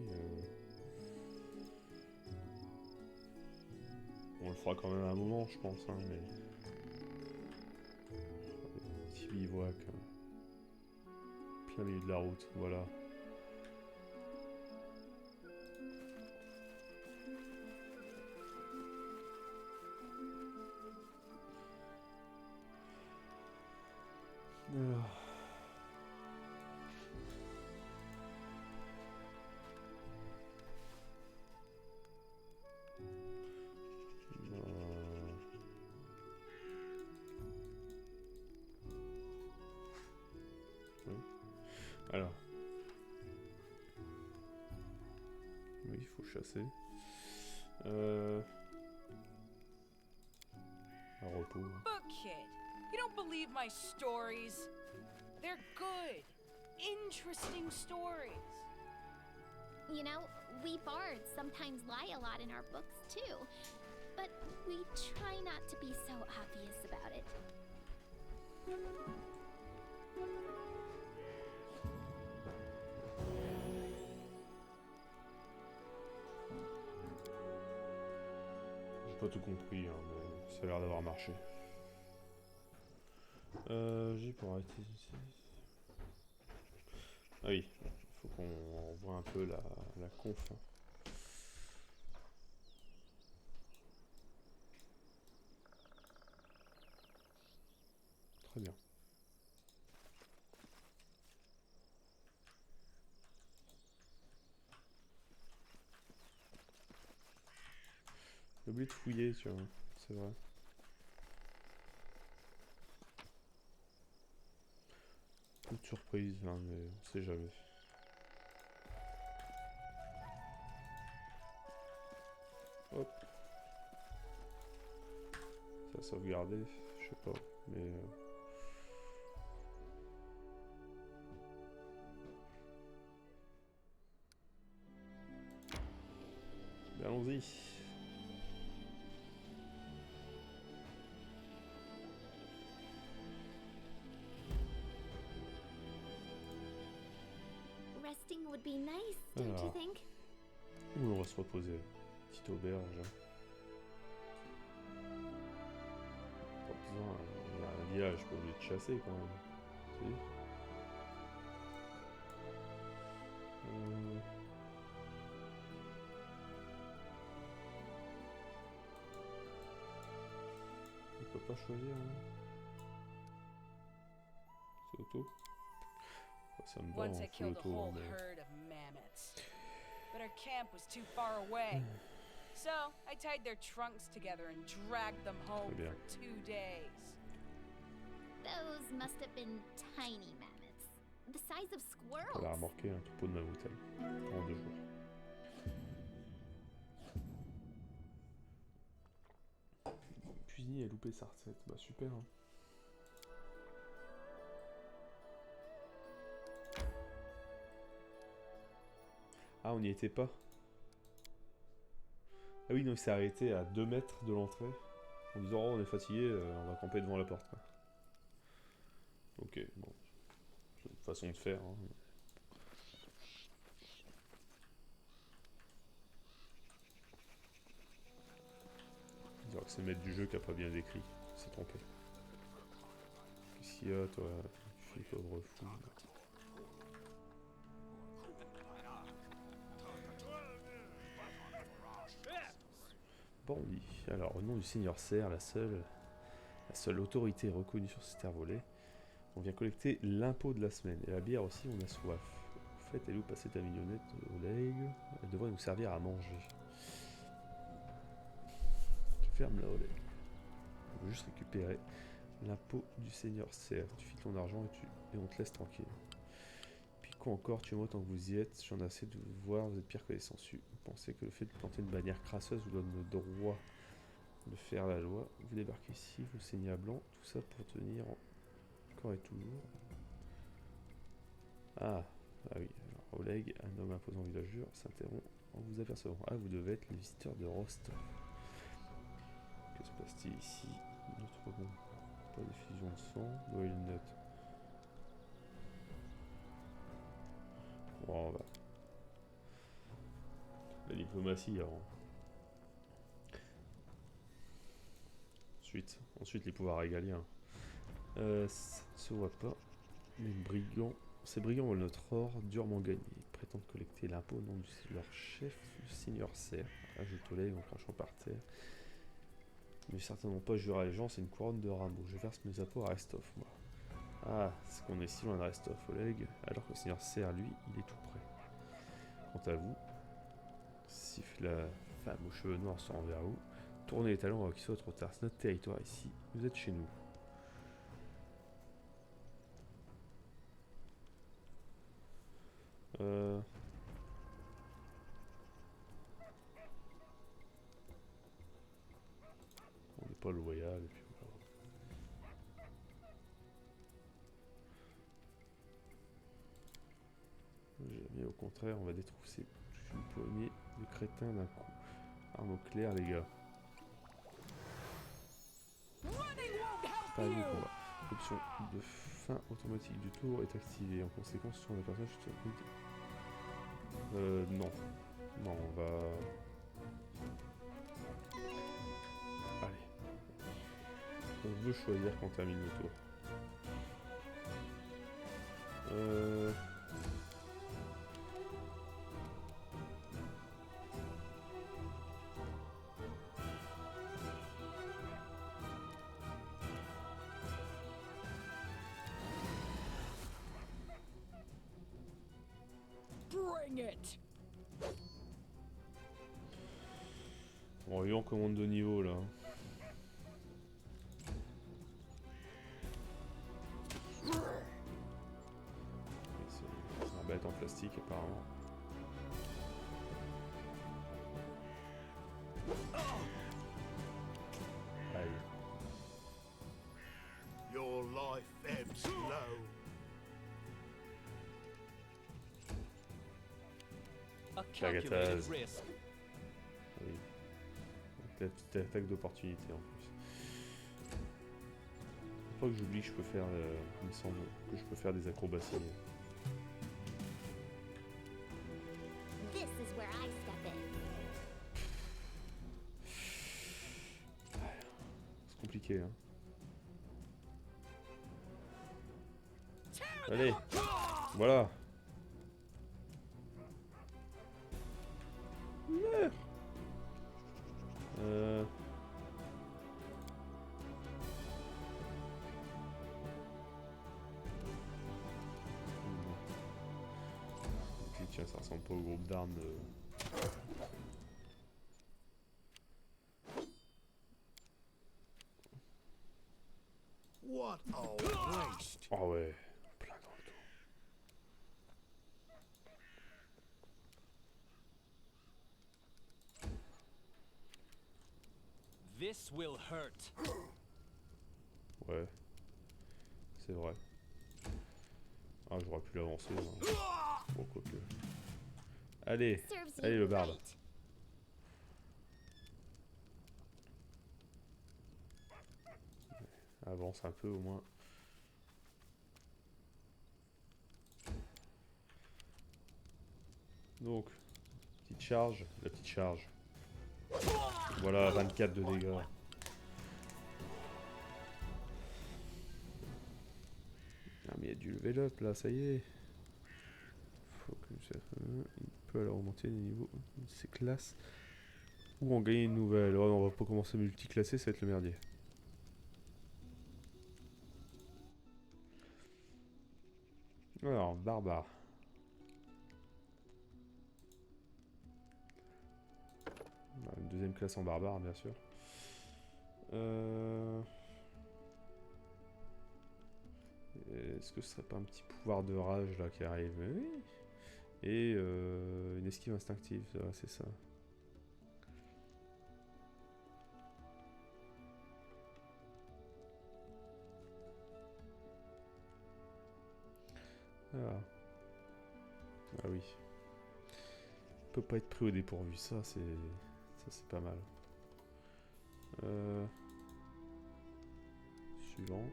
On le fera quand même à un moment, je pense, hein, mais... Petit bivouac. Hein. plein milieu de la route, voilà. Alors. Oui. Alors. Oui, il faut chasser. Un repos. Book kid, you don't believe my stories? They're good, interesting stories. You know, we bards sometimes lie a lot in our books too, but we try not to be so obvious about it. J'ai pas tout compris, hein, mais ça a l'air d'avoir marché. J'ai pour arrêter. Ah oui, il faut qu'on revoie un peu la conf. Très bien. J'ai oublié de fouiller, tu vois, c'est vrai. Toute surprise, hein, mais on sait jamais. Hop. Ça a sauvegardé, je sais pas, mais... Mais allons-y. Resting would be nice, don't you Alors. think? Où on va se reposer. Petite auberge. Pas besoin, il y a un village, pas obligé de chasser quand même. Si. On peut pas choisir, hein. C'est auto. Ça me va, Once hein, I full killed a auto, whole hein, mais... herd of mammoths, but our camp was too far away. So I tied their trunks together and dragged them home bien. for 2 days. Those must have been tiny mammoths, the size of Elle a squirrels. remorqué un troupeau de mammouth en 2 jours. Cuisinier a loupé sa recette, bah super. Hein. Ah, on n'y était pas. Ah oui, non, il s'est arrêté à 2 mètres de l'entrée. En disant, oh, on est fatigué, on va camper devant la porte. Quoi. Ok, bon. C'est une façon de faire. Hein. On dirait que c'est le maître du jeu qui a pas bien décrit. Il s'est trompé. Qu'est-ce qu'il y a, toi? Tu fais pauvre fou. Bon, oui. Alors, au nom du Seigneur Serre, la seule autorité reconnue sur cette terre volée, on vient collecter l'impôt de la semaine. Et la bière aussi, on a soif. Faites, elle où passer ta mignonnette au leg. Elle devrait nous servir à manger. Ferme-la, Oleg. On veut juste récupérer l'impôt du Seigneur Serre. Tu files ton argent et on te laisse tranquille. Puis quoi encore, tuez-moi tant que vous y êtes. J'en ai assez de vous voir, vous êtes pire que les sangsues. Vous pensez que le fait de planter une bannière crasseuse vous donne le droit de faire la loi. Vous débarquez ici, vous saignez à blanc, tout ça pour tenir encore et toujours. Ah oui, alors Oleg, un homme imposant villageur, s'interrompt en vous apercevant. Ah, vous devez être les visiteurs de Rostov. Que se passe-t-il ici? Notre bon. Pas d'effusion de sang. Doit une note. Bon, on va. La diplomatie alors. Ensuite les pouvoirs régaliens. Ça ne se voit pas. Les brigands Ces brigands volent notre or, durement gagné. Ils prétendent collecter l'impôt au nom de leur chef, le seigneur Serre. Ajoute Oleg en crachant par terre. Mais certains n'ont pas juré allégeance et une couronne de rameaux. Je verse mes apports à Restov, moi. Ah, c'est qu'on est si loin de Restov, Oleg, alors que le seigneur Serre, lui, il est tout près. Quant à vous, siffle la femme aux cheveux noirs se rend vers vous. Tournez les talons avant qu'il soit trop tard. C'est notre territoire ici. Vous êtes chez nous. On n'est pas loyal. Et puis voilà. Mais au contraire, on va détrousser toute une poignée de crétins d'un coup. Arme au clair, les gars. Pas de combat. L'option de fin automatique du tour est activée. En conséquence, sur le personnage, non. Non, on va... Allez. On veut choisir quand on termine le tour. Bring it! Bon, voyons qu'on monte de niveau là. C'est un bête en plastique apparemment. Aïe. Your life ebbs low. A Calculated calculated risk. Oui. Donc, la petite attaque d'opportunité en plus. Faut pas que j'oublie que je peux faire, il me semble que je peux faire des acrobaties. This is where I step in. C'est compliqué, hein. Allez, voilà. Meurs. Ok, tiens, ça ressemble pas au groupe d'armes de... What a waste. Ah ouais, plein dans le dos. This will hurt. Ouais, c'est vrai. Ah, j'aurais pu l'avancer. Hein. Bon, quoique. Allez, Serves allez you le barde. right. Avance un peu au moins. Donc, petite charge, la petite charge. Voilà, 24 de dégâts. Ah mais il y a du level up là, ça y est. Faut que il peut alors augmenter les niveaux de ses classes. Ou en gagner une nouvelle. Oh, non, on va pas commencer à multiclasser, ça va être le merdier. Alors, barbare. Une deuxième classe en barbare, bien sûr. Est-ce que ce serait pas un petit pouvoir de rage là qui arrive? Oui. Et une esquive instinctive, c'est ça. Ah. Ah oui. Il peut pas être pris au dépourvu, ça c'est pas mal. Suivant.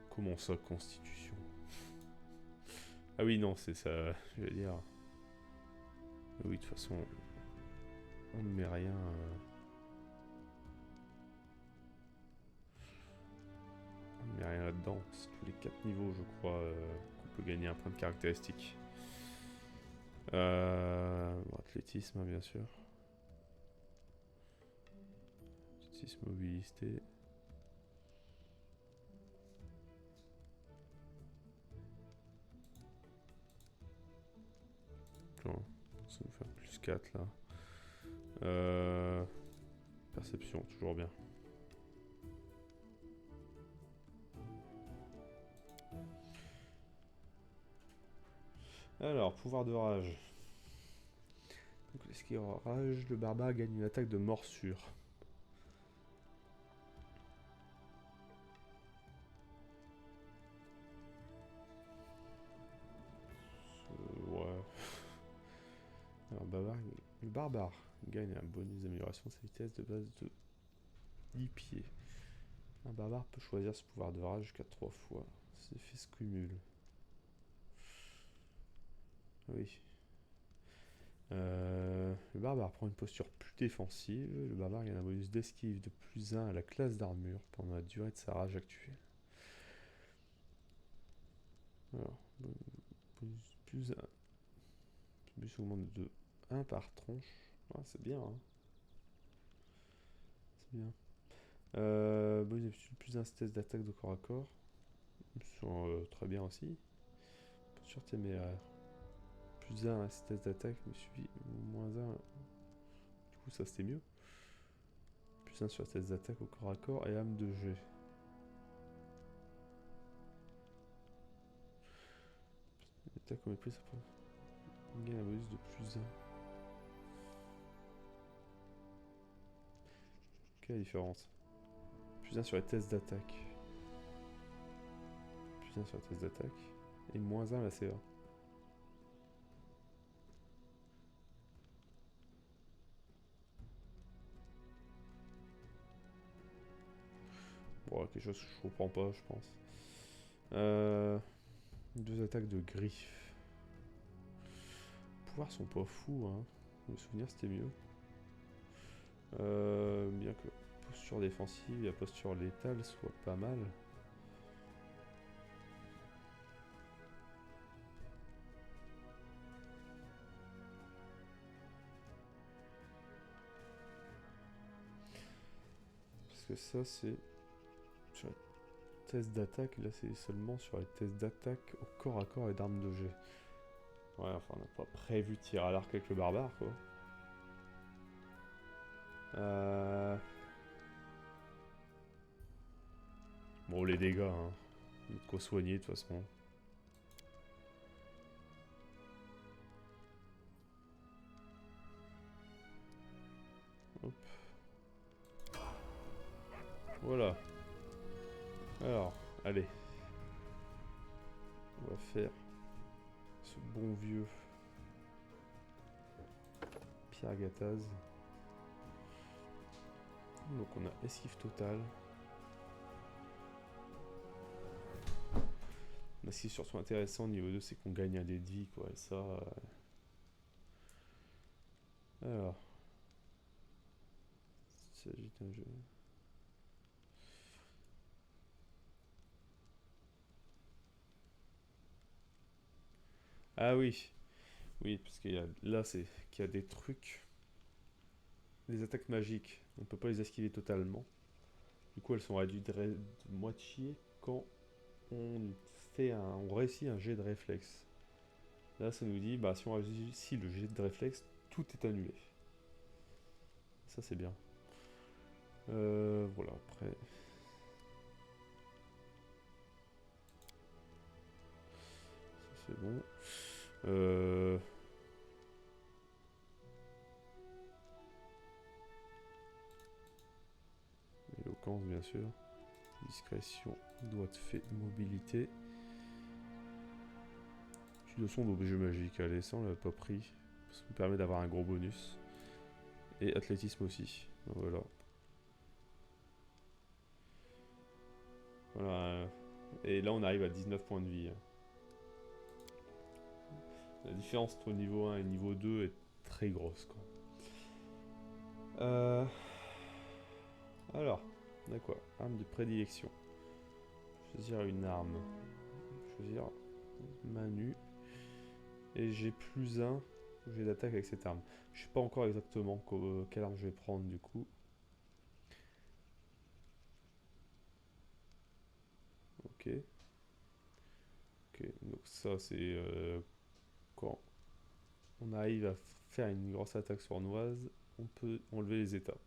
Comment ça, constitution? Ah oui, non, c'est ça, je vais dire. Oui, de toute façon, on ne met rien. Mais rien là-dedans. C'est tous les 4 niveaux, je crois, qu'on peut gagner un point de caractéristique. Bon, athlétisme, hein, bien sûr. Athlétisme, mobilité. Bon, ça nous fait un plus 4 là. Perception, toujours bien. Alors, pouvoir de rage. Donc, est-ce qu'il y aura rage? Le barbare gagne une attaque de morsure. Ouais. Alors, le barbare gagne un bonus d'amélioration de sa vitesse de base de 10 pieds. Un barbare peut choisir ce pouvoir de rage jusqu'à 3 fois. Ces effets se cumulent. Oui. Le barbare prend une posture plus défensive. Le barbare gagne un bonus d'esquive de +1 à la classe d'armure pendant la durée de sa rage actuelle. Alors, bonus +1. Le bonus augmente de 1 par tronche. Ouais, c'est bien, hein. C'est bien. Bonus +1 test d'attaque de corps à corps. Très bien aussi. Posture téméraire. +1 assistance d'attaque me suffit. -1. Du coup, ça c'était mieux. +1 sur test d'attaque au corps à corps et âme de jet. Attaque au mépris, ça peut. On gagne un bonus de +1. Quelle est la différence? +1 sur les tests d'attaque. +1 sur les tests d'attaque. Et -1 la CA. Bon, quelque chose que je comprends pas, je pense. 2 attaques de griffes. Les pouvoirs sont pas fous, hein. Me souvenir, c'était mieux. Bien que la posture défensive et la posture létale soient pas mal. Parce que ça, c'est sur les tests d'attaque. Là, c'est seulement sur les tests d'attaque au corps à corps et d'armes de jet. Ouais, enfin, on n'a pas prévu de tirer à l'arc avec le barbare, quoi. Bon, les dégâts, hein. Il y a de quoi soigner, de toute façon. Hop. Voilà. Alors, allez. On va faire ce bon vieux Pierre Gattaz. Donc on a esquive totale. Mais ce qui est surtout intéressant au niveau 2, c'est qu'on gagne un dé de vie, quoi. Et ça... Alors... Il s'agit d'un jeu... Ah oui, oui, parce qu'il y a là c'est qu'il y a des trucs, des attaques magiques, on peut pas les esquiver totalement. Du coup, elles sont réduites de moitié quand on réussit un jet de réflexe. Là, ça nous dit, bah si on réussit le jet de réflexe, tout est annulé. Ça c'est bien. Voilà, après. Ça c'est bon. Éloquence, bien sûr. Discrétion, doigt de fée, mobilité. Utilisation d'objets magiques. Allez, ça on l'avait pas pris. Ça nous permet d'avoir un gros bonus. Et athlétisme aussi. Voilà. Voilà. Et là on arrive à 19 points de vie. La différence entre niveau 1 et niveau 2 est très grosse, quoi. Alors, on a quoi? Arme de prédilection. Choisir une arme. Choisir main nue. Et j'ai plus un. J'ai d'attaque avec cette arme. Je sais pas encore exactement quelle arme je vais prendre du coup. Ok. Ok, donc ça c'est quand on arrive à faire une grosse attaque sournoise, on peut enlever les états.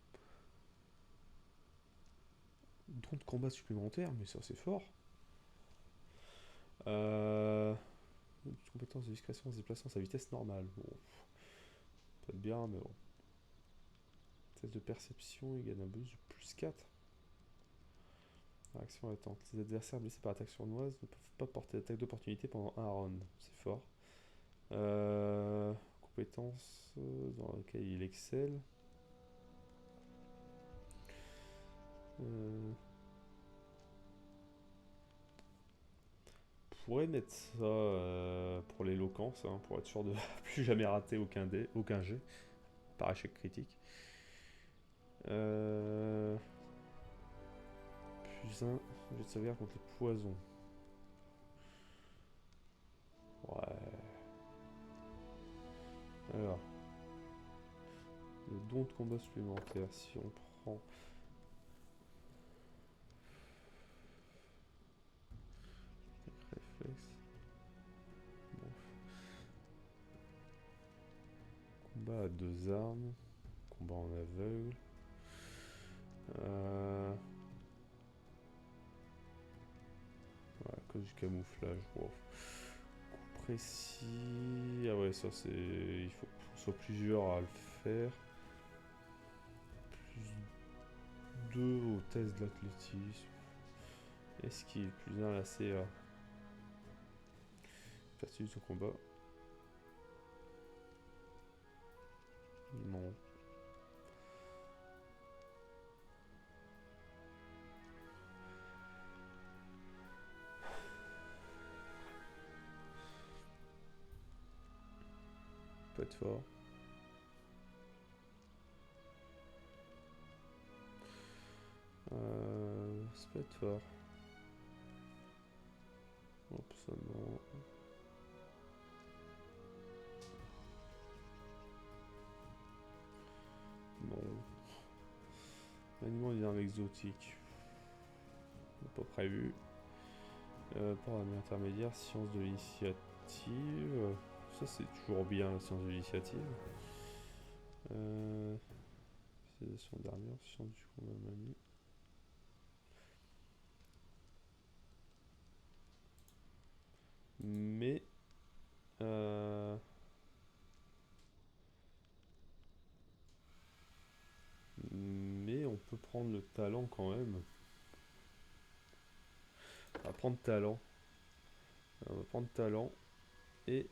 Don de combat supplémentaire, mais ça c'est fort. Compétence de discrétion en se déplaçant à sa vitesse normale. Bon, pas de bien, mais bon. Test de perception, il gagne un bonus de plus 4. Action attente. Les adversaires blessés par attaque sournoise ne peuvent pas porter d'attaque d'opportunité pendant un round. C'est fort. Compétence dans laquelle il excelle. Pourrait mettre ça pour l'éloquence, hein, pour être sûr de plus jamais rater aucun jet par échec critique. Plus un jet de sauvegarde contre les poisons. Ouais. Alors. Le don de combat supplémentaire, si on prend... Réflexe. Bon. Combat à 2 armes. Combat en aveugle. Voilà, cause du camouflage. Wow. Coup précis. Ah ouais, ça c'est... Il faut qu'on soit plusieurs à le faire. Plus 2 au test de l'athlétisme. Esquive, plus 1 à la CA. Perçu son combat. Non. Peut être fort. Ça peut être fort. Hop, ça non. Non. Animal d'armes exotique. Pas prévu. Pour l'armée intermédiaire, science de l'initiative. Ça c'est toujours bien la science de l'initiative. Spécialisation d'armure, science du combat manu. Mais on peut prendre le talent quand même. On va prendre talent. On va prendre talent et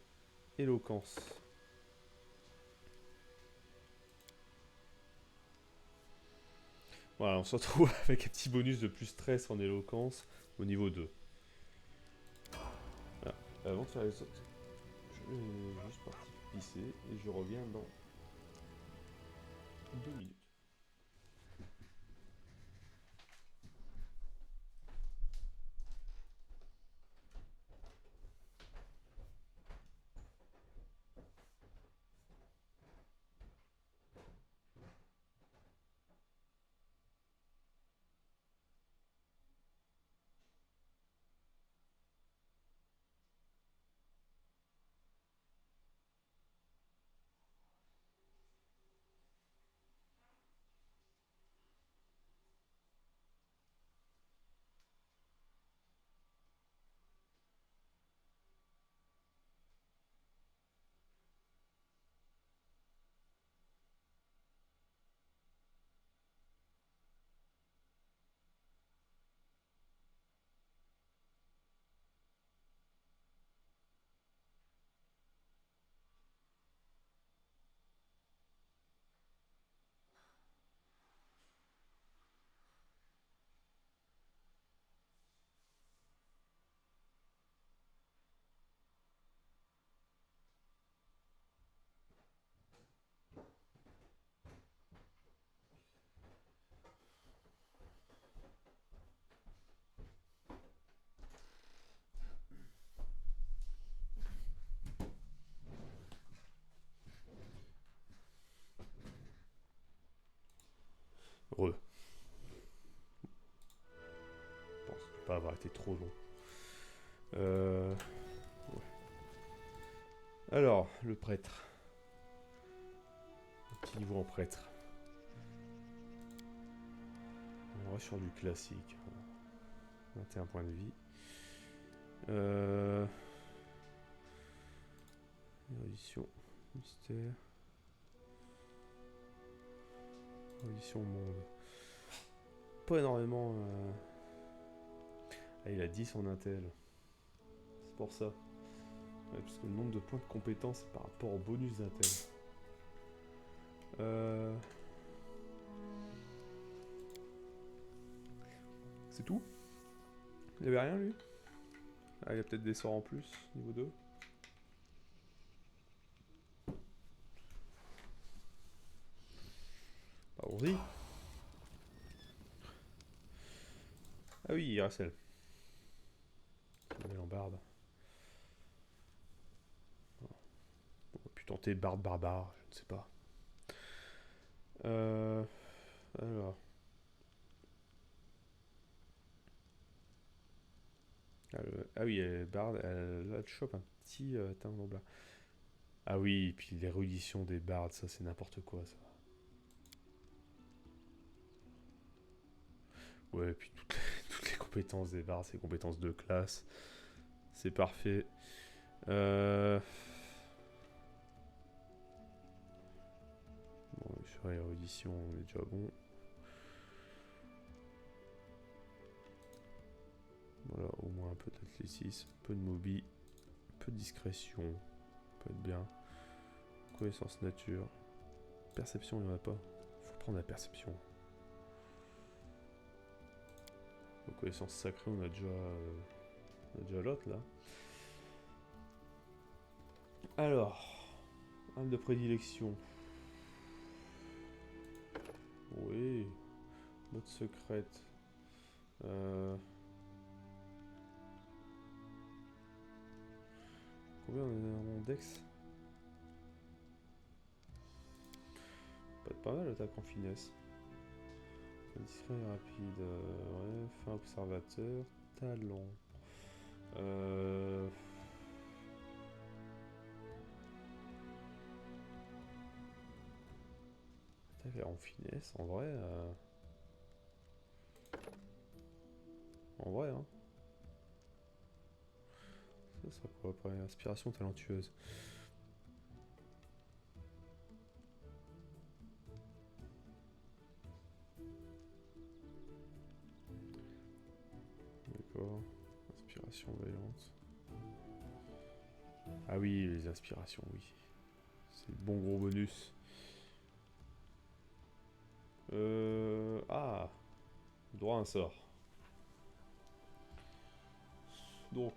éloquence. Voilà, on se retrouve avec un petit bonus de plus 13 en éloquence au niveau 2. Voilà. Avant de faire les autres, je vais juste partir pisser et je reviens dans 2 minutes. pas avoir été trop long. Ouais. Alors, le prêtre. Un petit niveau en prêtre. On va sur du classique. 21 points de vie. Érudition. Mystère. Érudition monde. Pas énormément. Ah, il a 10 en intel. C'est pour ça. Ouais, parce que le nombre de points de compétence par rapport au bonus d'intel. C'est tout? Il avait rien lui? Ah, il y a peut-être des sorts en plus, niveau 2. Allons-y. Ah oui, Iracel. En barbe. On va plus tenter barbe barbare, je ne sais pas. Alors. Ah oui, barde, elle chope un petit timbre blanc. Ah oui, et puis l'érudition des bardes, ça c'est n'importe quoi ça. Ouais, et puis toutes les compétences des bardes, c'est compétences de classe. C'est parfait. Bon, sur l'érudition, on est déjà bon. Voilà, au moins un peu d'athlétisme, un peu de mobi, un peu de discrétion, ça peut être bien. Connaissance nature. Perception, il n'y en a pas. Faut prendre la perception. Connaissance sacrée, on a déjà l'autre là. Alors, arme de prédilection. Oui. Mode secrète. Combien on a en dex? Pas mal l'attaque en finesse. Discret et rapide. Ouais, fin observateur. Talent. Attaque en finesse, en vrai. En vrai, hein. Ça sera quoi après? Inspiration talentueuse. D'accord. Inspiration vaillante. Ah oui, les inspirations, oui. C'est le bon gros bonus. Ah, droit à un sort. Donc.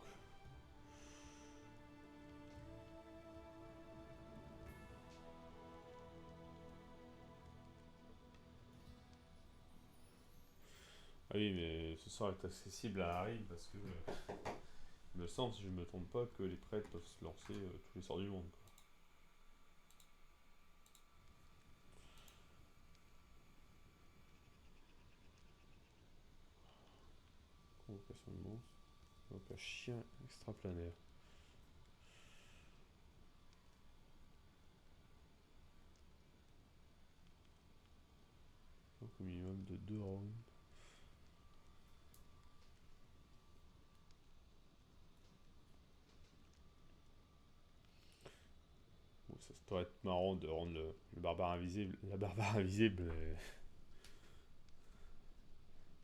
Ah oui, mais ce sort est accessible à Harry parce que il me semble, si je me trompe pas, que les prêtres peuvent se lancer tous les sorts du monde. Convocation de monstre. Donc un chien extraplanaire. Donc au minimum de 2 rounds. Bon, ça pourrait être marrant de rendre le barbare invisible, la barbare invisible.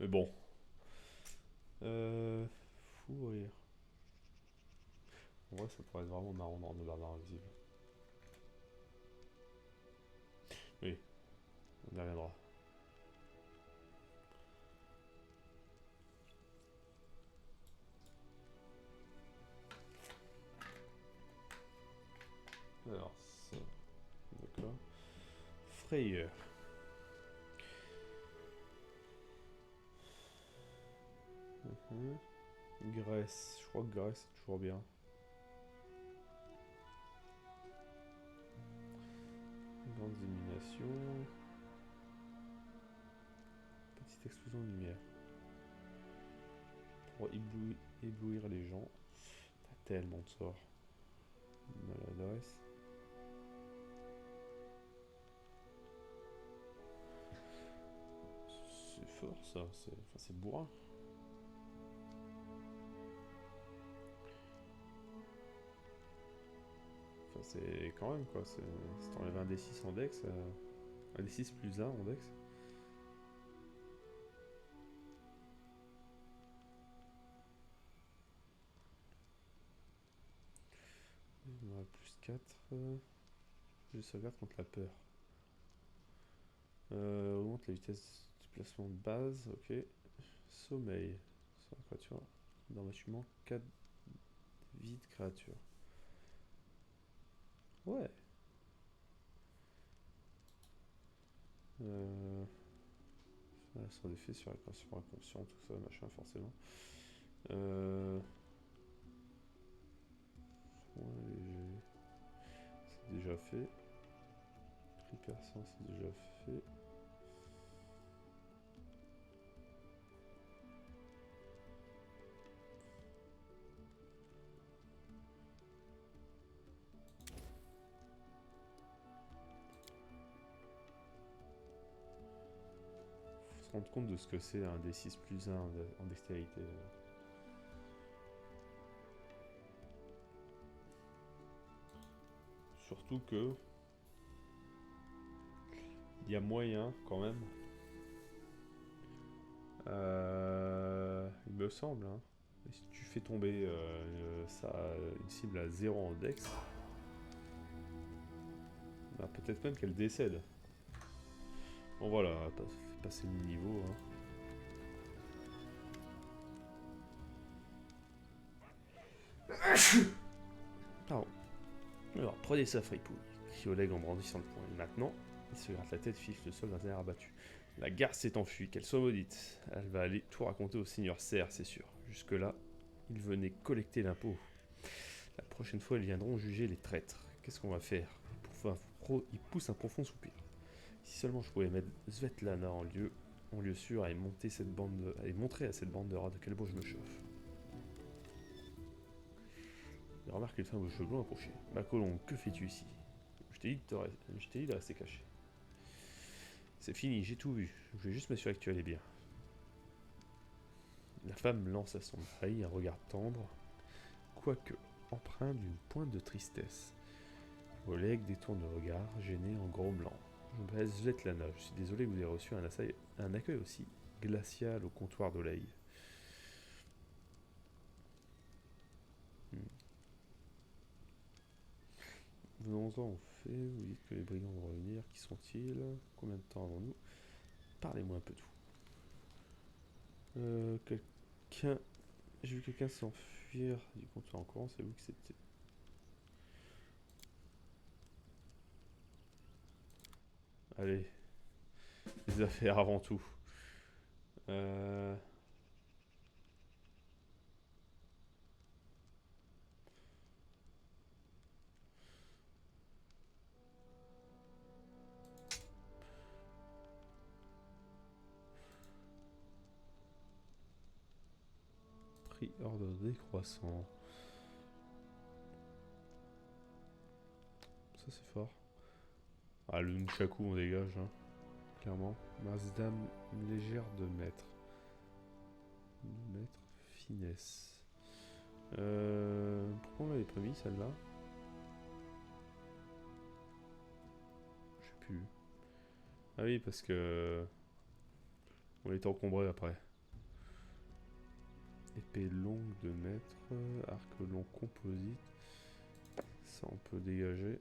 Mais bon. Fou rire. En vrai, ça pourrait être vraiment marrant de rendre le barbare invisible. Oui, on y reviendra. Alors, ça. D'accord. Frayeur. Graisse. Je crois que graisse c'est toujours bien. Grande illumination. Petite explosion de lumière. pour éblouir les gens. T'as tellement de sorts. Maladresse. C'est fort ça, c'est bourrin. Enfin c'est quand même quoi, si t'enlèves un D6 en dex, un D6 plus 1 en dex. On aura plus 4. Je sauvegarde contre la peur. Augmente la vitesse de déplacement de base, ok. Sommeil. Sur la créature. Dans bâtiment 4 vie de créature. Ouais. Sans effet sur la création inconscient, tout ça, machin, forcément. Soin léger. C'est déjà fait. Hypersen, c'est déjà fait. Faut se rendre compte de ce que c'est un D6 plus 1 en dextérité. Surtout que il y a moyen quand même. Il me semble. Hein. Si tu fais tomber une cible à 0 en dex, bah, peut-être même qu'elle décède. Bon voilà, on va passer le niveau. Hein. Pardon. Alors, prenez ça, fripouille, crie Oleg en brandissant le poing. Et maintenant, il se gratte la tête, fiche le sol d'un air abattu. La garce s'est enfuie, qu'elle soit maudite. Elle va aller tout raconter au seigneur Serre, c'est sûr. Jusque-là, ils venaient collecter l'impôt. La prochaine fois, ils viendront juger les traîtres. Qu'est-ce qu'on va faire? Il pousse un profond soupir. Si seulement je pouvais mettre Svetlana en lieu sûr et montrer à cette bande de rats de quel beau je me chauffe. Il remarque une femme aux cheveux blonds approcher. Ma colombe, que fais-tu ici? Je t'ai dit de rester caché. C'est fini, j'ai tout vu. Je vais juste m'assurer que tu allais bien. La femme lance à son mari un regard tendre, quoique empreint d'une pointe de tristesse. Oleg détourne le regard, gêné en gros blanc. Je m'appelle Svetlana, je suis désolé que vous ayez reçu un accueil aussi glacial au comptoir d'Oleg. Venons-en au fait, vous dites que les brigands vont revenir, qui sont-ils? Combien de temps avons-nous? Parlez-moi un peu tout. J'ai vu quelqu'un s'enfuir du comptoir en courant, c'est vous que c'était. Allez, les affaires avant tout. Prix ordre décroissant. Ça c'est fort. Ah, le Nunchaku on dégage, hein. Clairement. Masse-dame légère de mètre. Finesse. Pourquoi on l'avait prémis celle-là? Je sais plus. Ah oui, parce que on était encombré après. Épée longue de mètre, arc long composite. Ça on peut dégager.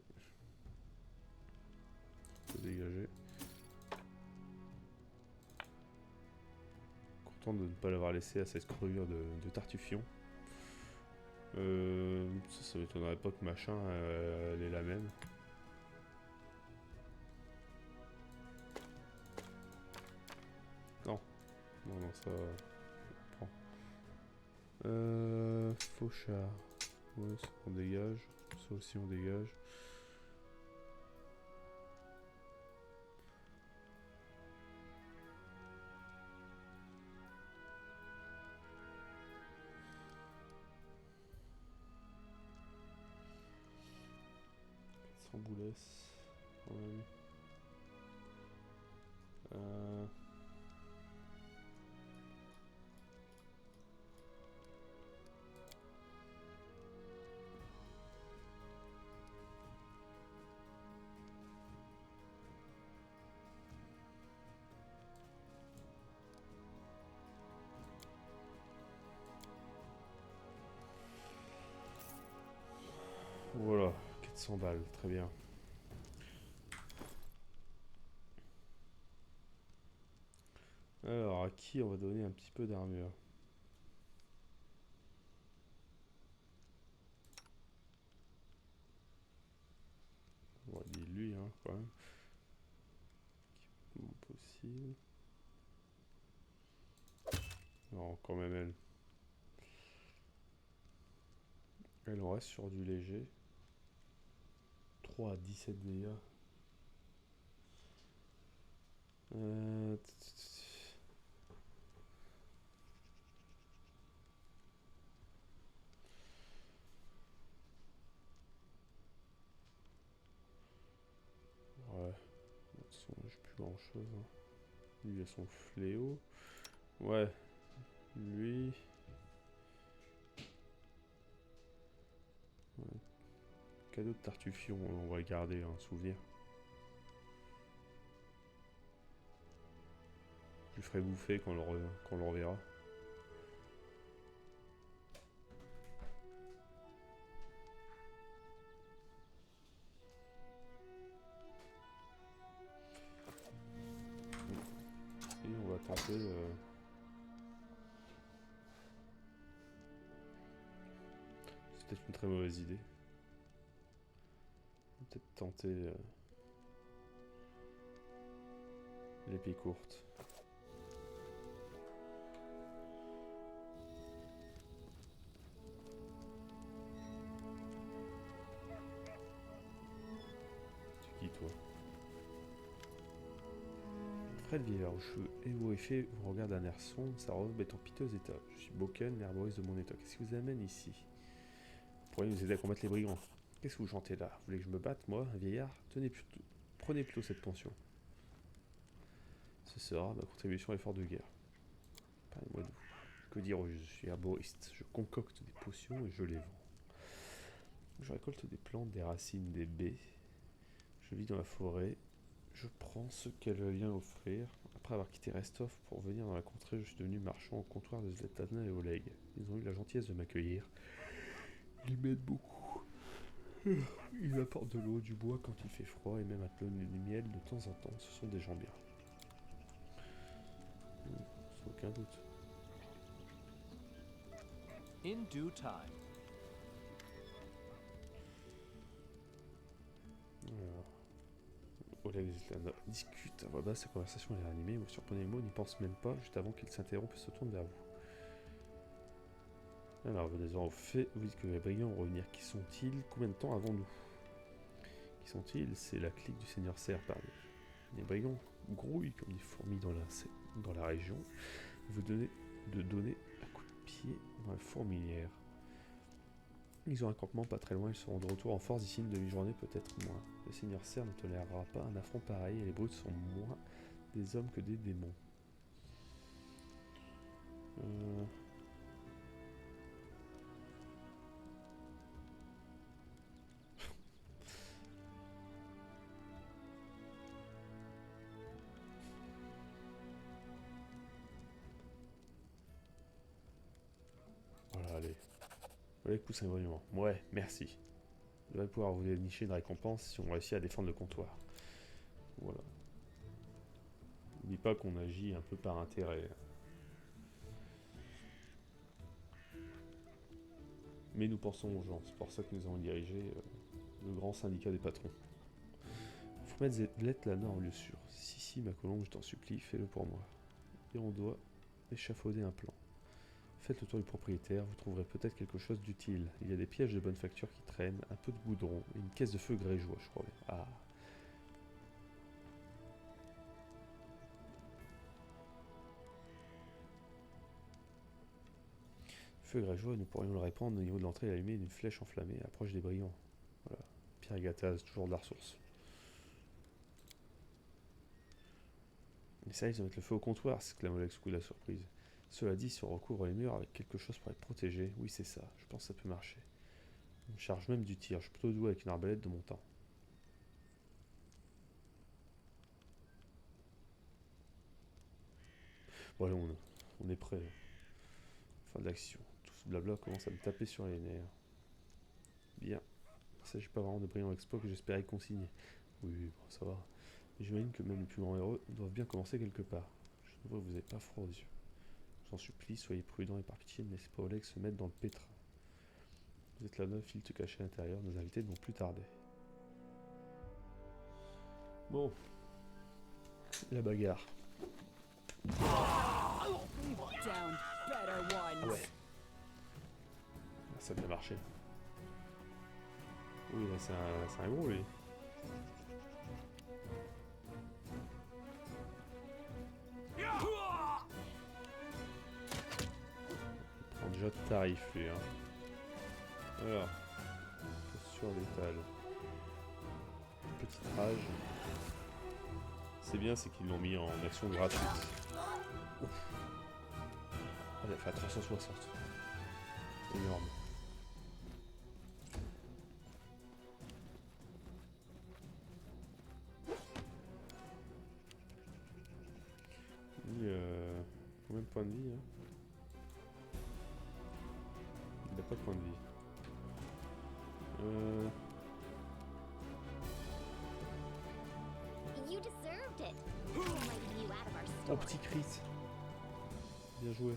Content de ne pas l'avoir laissé à cette crevure de tartufion. Ça m'étonnerait pas que machin elle est la même. Non, ça prend. Fauchard. Ouais, ça on dégage. Ça aussi on dégage. sans boulesse. Quand même. Voilà, 400 balles, très bien. Alors, à qui on va donner un petit peu d'armure? On va dire lui, hein, quand même. Équipement possible. Non, quand même elle. Elle, on reste sur du léger. 3 à 17 dégâts. Ouais. De toute façon, j'ai plus grand chose. Hein. Lui, il a son fléau. Ouais. Lui. Ouais. Cadeau de Tartuffion, on va le garder, un souvenir. Je lui ferai bouffer quand on le reverra. Et on va tenter... C'est peut-être une très mauvaise idée. On va peut-être tenter l'épée courte. Tu qui toi? Fred Vieillard aux cheveux ébouriffés vous regarde d'un air sombre, sa robe est en piteux état. Je suis Boken, l'herboriste de mon état. Qu'est-ce qui vous amène ici? Vous pourriez nous aider à combattre les brigands. Qu'est-ce que vous chantez là? Vous voulez que je me batte, moi, un vieillard? Prenez plutôt cette pension. Ce sera ma contribution à l'effort de guerre. Parlez-moi de vous. Que dire au juste? Je suis herboriste. Je concocte des potions et je les vends. Je récolte des plantes, des racines, des baies. Je vis dans la forêt. Je prends ce qu'elle vient offrir. Après avoir quitté Restov pour venir dans la contrée, je suis devenu marchand au comptoir de Zletana et Oleg. Ils ont eu la gentillesse de m'accueillir. Ils m'aident beaucoup. Ils m'apportent de l'eau, du bois quand il fait froid et même un peu de miel de temps en temps. Ce sont des gens bien. Sans aucun doute. In due time. Alors, Oleg et Zletana discutent à voix basse. Sa conversation est animée. Vous surprenez les mots, n'y pense même pas. Juste avant qu'ils s'interrompent et se tournent vers vous. Alors, venez-en au fait. Vous dites que les brigands vont revenir. Qui sont-ils? Combien de temps avons-nous? Qui sont-ils? C'est la clique du seigneur Serre parmi. Les brigands grouillent comme des fourmis dans la région. Vous donnez de donner un coup de pied dans la fourmilière. Ils ont un campement pas très loin. Ils seront de retour en force d'ici une demi-journée, peut-être moins. Le seigneur Serre ne tolérera pas un affront pareil et les brutes sont moins des hommes que des démons. Voilà, allez. Oleg pousse un grognement. Ouais, merci. Je devrais pouvoir vous dénicher une récompense si on réussit à défendre le comptoir. Voilà. N'oublie pas qu'on agit un peu par intérêt. Mais nous pensons aux gens. C'est pour ça que nous avons dirigé le grand syndicat des patrons. Faut mettre Zletlana en lieu sûr. Si, ma colombe, je t'en supplie, fais-le pour moi. Et on doit échafauder un plan. Faites le tour du propriétaire, vous trouverez peut-être quelque chose d'utile. Il y a des pièges de bonne facture qui traînent, un peu de goudron et une caisse de feu grégeois, je crois. Ah. Feu grégeois, nous pourrions le répandre au niveau de l'entrée et allumer une flèche enflammée, approche des brigands. Voilà. Pierre Gattaz, toujours de la ressource. Mais ça, ils vont mettre le feu au comptoir, s'exclame Alex au coup de la surprise. Cela dit, si on recouvre les murs avec quelque chose pour être protégé, oui c'est ça, je pense que ça peut marcher. On me charge même du tir, je suis plutôt doué avec une arbalète de mon temps. Bon allez, on est prêt. Fin de l'action. Tout ce blabla commence à me taper sur les nerfs. Bien. Il ne s'agit pas vraiment de brillants exploits que j'espérais consigner. Oui, bon, ça va. Mais j'imagine que même les plus grands héros doivent bien commencer quelque part. Je ne vois que vous n'avez pas froid aux yeux. J'en supplie, soyez prudents et par pitié, ne laissez pas Oleg se mettre dans le pétrin. Vous êtes là-bas, file te cacher à l'intérieur, nos invités ne vont plus tarder. Bon. La bagarre. Ah ouais. Ça a bien marché. Oui, là c'est un gros lui. Il prend déjà de tarif lui. Hein. Alors, posture létale. Petite rage. C'est bien, c'est qu'ils l'ont mis en action gratuite. Ouf. Elle a fait à 360. Énorme. Combien de points de vie hein? Il n'a pas de points de vie. Oh, petit crit. Bien joué.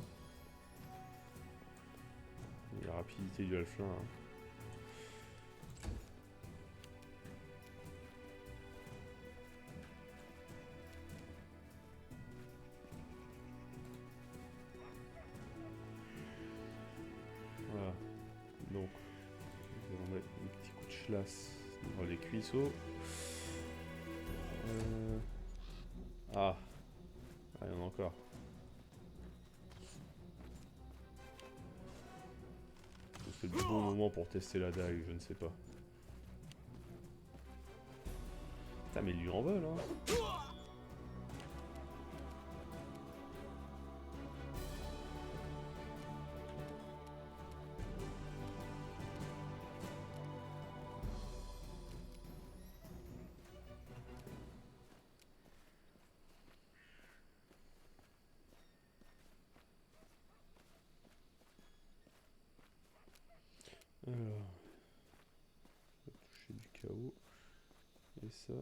Et la rapidité du Halflin. Hein. Voilà. Donc, nous allons mettre des petits coups de chlasse dans les cuisseaux. Ah, il y en a encore. C'est le bon moment pour tester la dague, je ne sais pas. Putain, mais il lui en vole, hein. Alors, on va toucher du chaos. Et ça.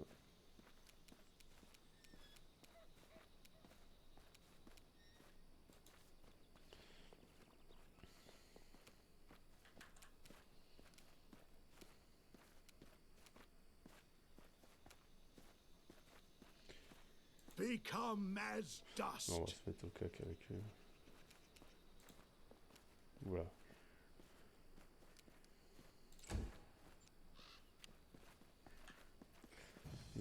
Become as dust. Non, on va se mettre au cac avec eux. Voilà.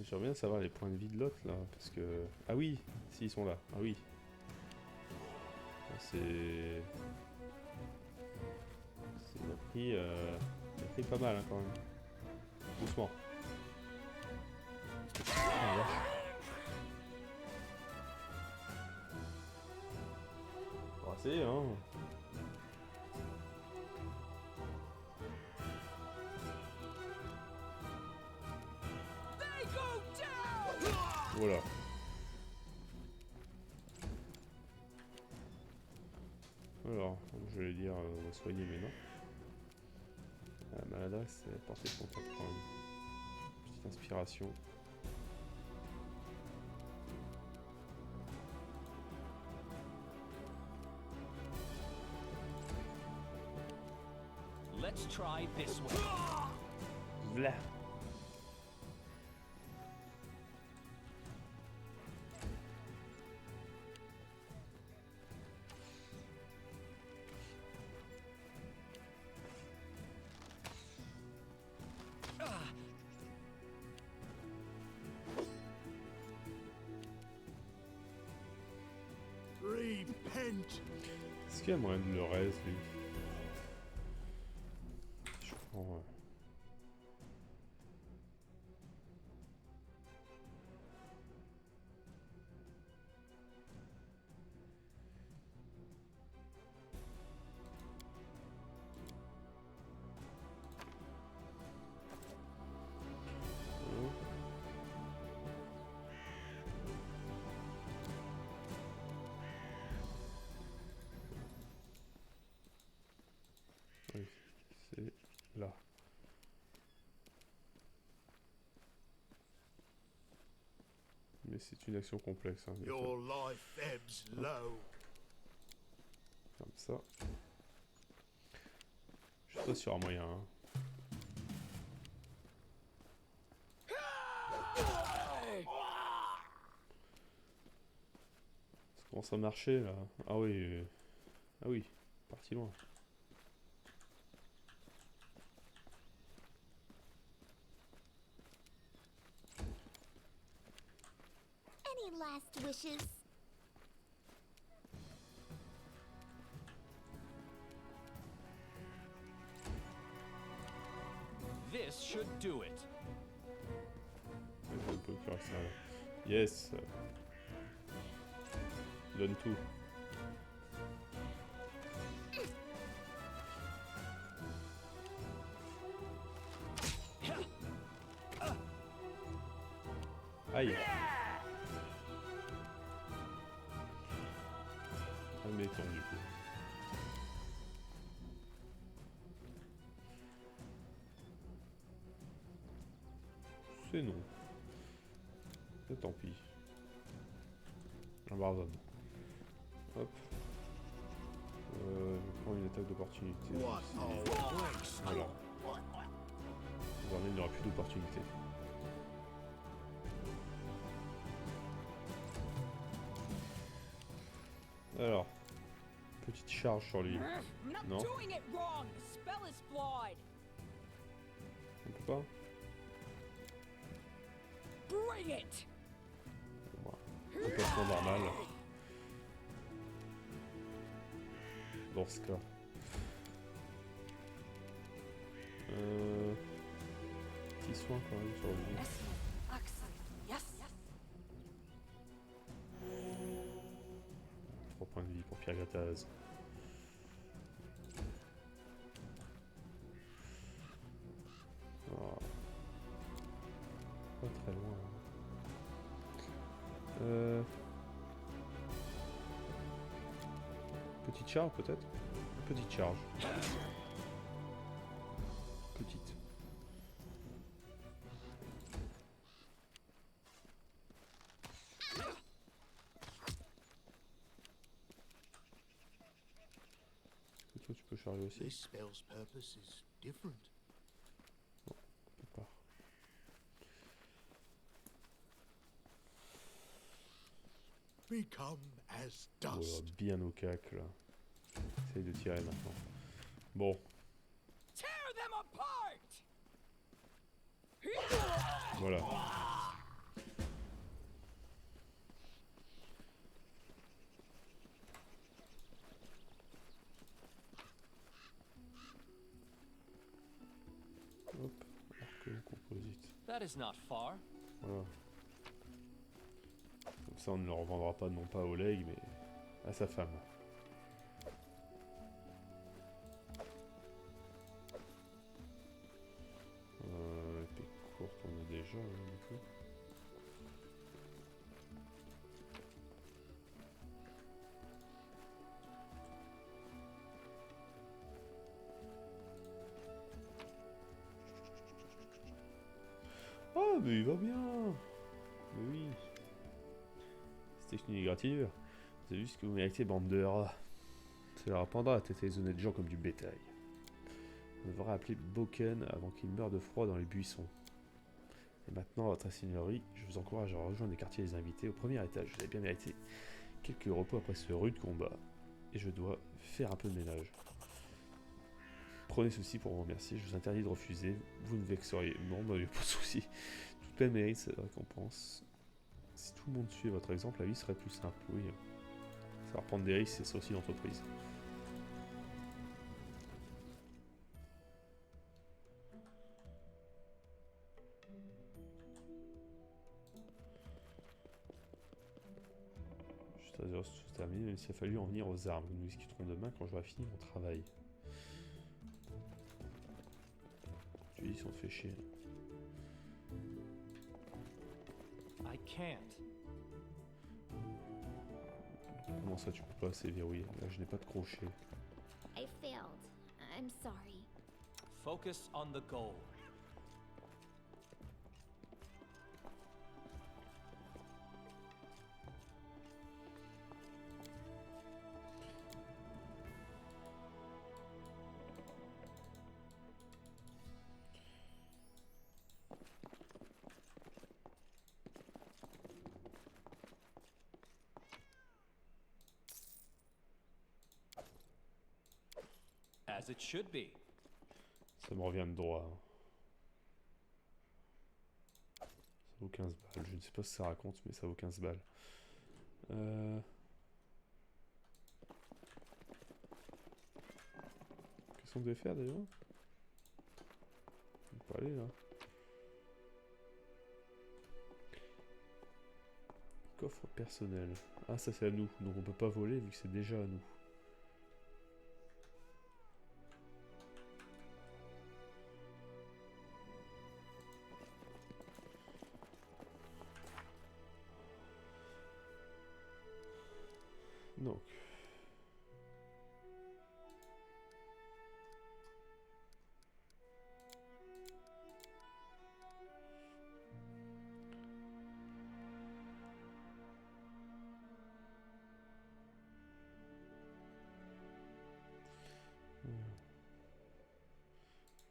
J'aimerais bien savoir les points de vie de l'autre là, parce que... Ah oui, si ils sont là, ah oui. C'est... Il a pris pas mal hein, quand même. Doucement. Ah, vache. On va essayer hein. Voilà. Alors, je vais dire, on va soigner, mais non. La maladresse, c'est portée de contact quand même. Petite inspiration. Let's try this way. V'là. Repent. Est-ce qu'il y a moyen de le raise, lui? Je prends... Mais c'est une action complexe. Hein, donc, Your life ebbs low. comme ça. Je suis pas sûr à moyen. Hein. Ça commence à marcher là. Ah oui. Ah oui. Parti loin. Any last wishes? This should do it. Un peu curieux, ça. Yes. Donne tout. Aïe. Admettons du coup. C'est non. Et tant pis. Abandonne. Hop. Je prends une attaque d'opportunité. What a waste. Voilà. Désormais, il n'y aura plus d'opportunité. Alors, petite charge sur lui. I'm not No. doing it wrong. The spell is flawed. On peut pas? Bring it. Voilà. Emplacement normal. Dans ce cas. Petit soin quand même sur lui. Yes. 3 points de vie pour Pierre Gattaz. Ah. Pas très loin. Petite charge peut-être? Petite charge. Petite. Toi tu peux charger aussi? This spell's purpose is different. On peut pas. Become as Oh, dust. bien au cac là. Essaye de tirer maintenant. Bon, Tear them apart. voilà. Hop, arc composite. That is not far. Voilà. Comme ça on ne le revendra pas non pas au leg mais à sa femme. Épée courte on a déjà du coup. Ah mais il va bien. Mais oui. C'était une égratignure. Vous avez vu ce que vous méritez, bande de rats. Cela reprendra à têter les honnêtes gens comme du bétail. On devra appeler Boken avant qu'il meure de froid dans les buissons. Et maintenant, votre seigneurie, je vous encourage à rejoindre les quartiers des invités au premier étage. Vous avez bien mérité quelques repos après ce rude combat. Et je dois faire un peu de ménage. Prenez ceci pour vous remercier. Je vous interdis de refuser. Vous ne vexeriez. Non, bah, il n'y a pas de souci. Toute peine mérite cette récompense. Si tout le monde suivait votre exemple, la vie serait plus simple. Oui. Savoir prendre des risques, c'est ça aussi l'entreprise. Juste à dire, tout terminé, mais il a fallu en venir aux armes. Nous discuterons demain quand j'aurai fini mon travail. Tu dis, on te fait chier. I can't. Comment ça, tu peux pas, c'est verrouillé. Là, je n'ai pas de crochet. I failed. I'm sorry. Focus on the goal. as it should be. Ça me revient de droit. Hein. Ça vaut 15 balles. Je ne sais pas ce que ça raconte, mais ça vaut 15 balles. Qu'est-ce qu'on devait faire déjà? On peut pas aller là. Coffre personnel. Ah, ça c'est à nous. Donc on peut pas voler vu que c'est déjà à nous. Donc.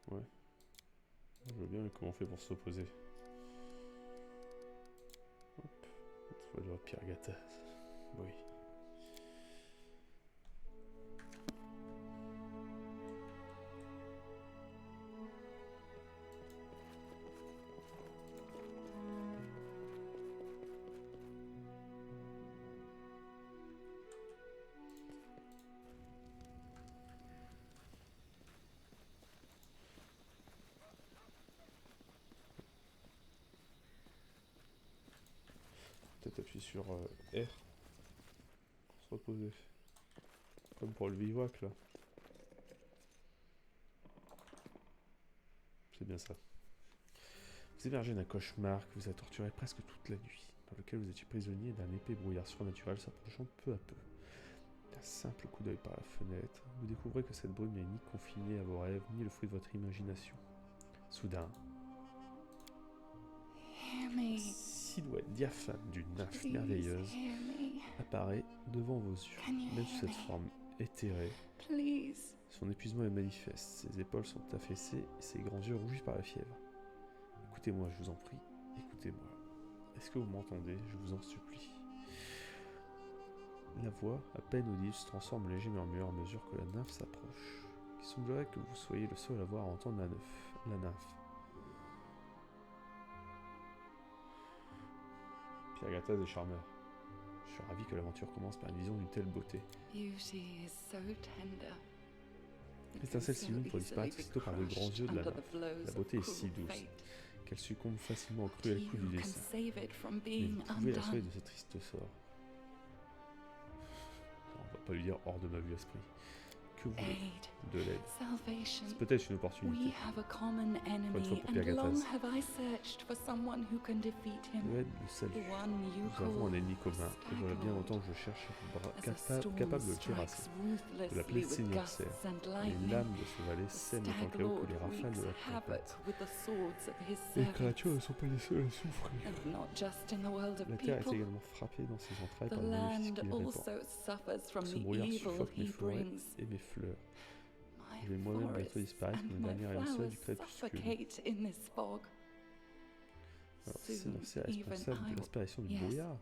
Ouais. Je veux bien, mais comment on fait pour s'opposer? Hop. On va Pierre Gattaz. Oui. Peut-être appuyer sur R pour se reposer. Comme pour le bivouac là. C'est bien ça. Vous émergez d'un cauchemar que vous a torturé presque toute la nuit, dans lequel vous étiez prisonnier d'un épais brouillard surnaturel s'approchant peu à peu. D'un simple coup d'œil par la fenêtre, vous découvrez que cette brume n'est ni confinée à vos rêves, ni le fruit de votre imagination. Soudain, silhouette diaphane d'une nymphe merveilleuse apparaît devant vos yeux, même sous cette forme éthérée. Son épuisement est manifeste, ses épaules sont affaissées et ses grands yeux rougis par la fièvre. Écoutez-moi, je vous en prie, écoutez-moi. Est-ce que vous m'entendez? Je vous en supplie. La voix, à peine audible, se transforme en léger murmure à mesure que la nymphe s'approche. Il semblerait que vous soyez le seul à voir entendre la nymphe. Pierre Gattaz est charmeur. Je suis ravi que l'aventure commence par une vision d'une telle beauté. L'étincelle s'illumine pour disparaître aussitôt par les grands yeux de la nymphe. La beauté est si douce qu'elle succombe facilement au cruel coup du destin. Mais vous pouvez la sauver de ce triste sort. On va pas lui dire hors de ma vue esprit. Que voulez-vous? De l'aide. C'est peut-être une opportunité. Encore une fois pour Pierre Gattaz. L'aide, le salut. Nous avons un ennemi commun, et voilà bien longtemps que je cherche un capable de le terrasser, de l'appeler Seigneur Serre. Les lames de ce valet sèment autant que haut que les rafales de la tempête. Les créatures ne sont pas les seules à souffrir. La terre est également frappée dans ses entrailles par le maléfice qu'il répand. Ce brouillard suffoque mes forêts et mes fleurs. Je vais moi-même bientôt disparaître comme la dernière étincelle du crépuscule. Alors, Seigneur Serre est responsable de l'aspiration du brouillard.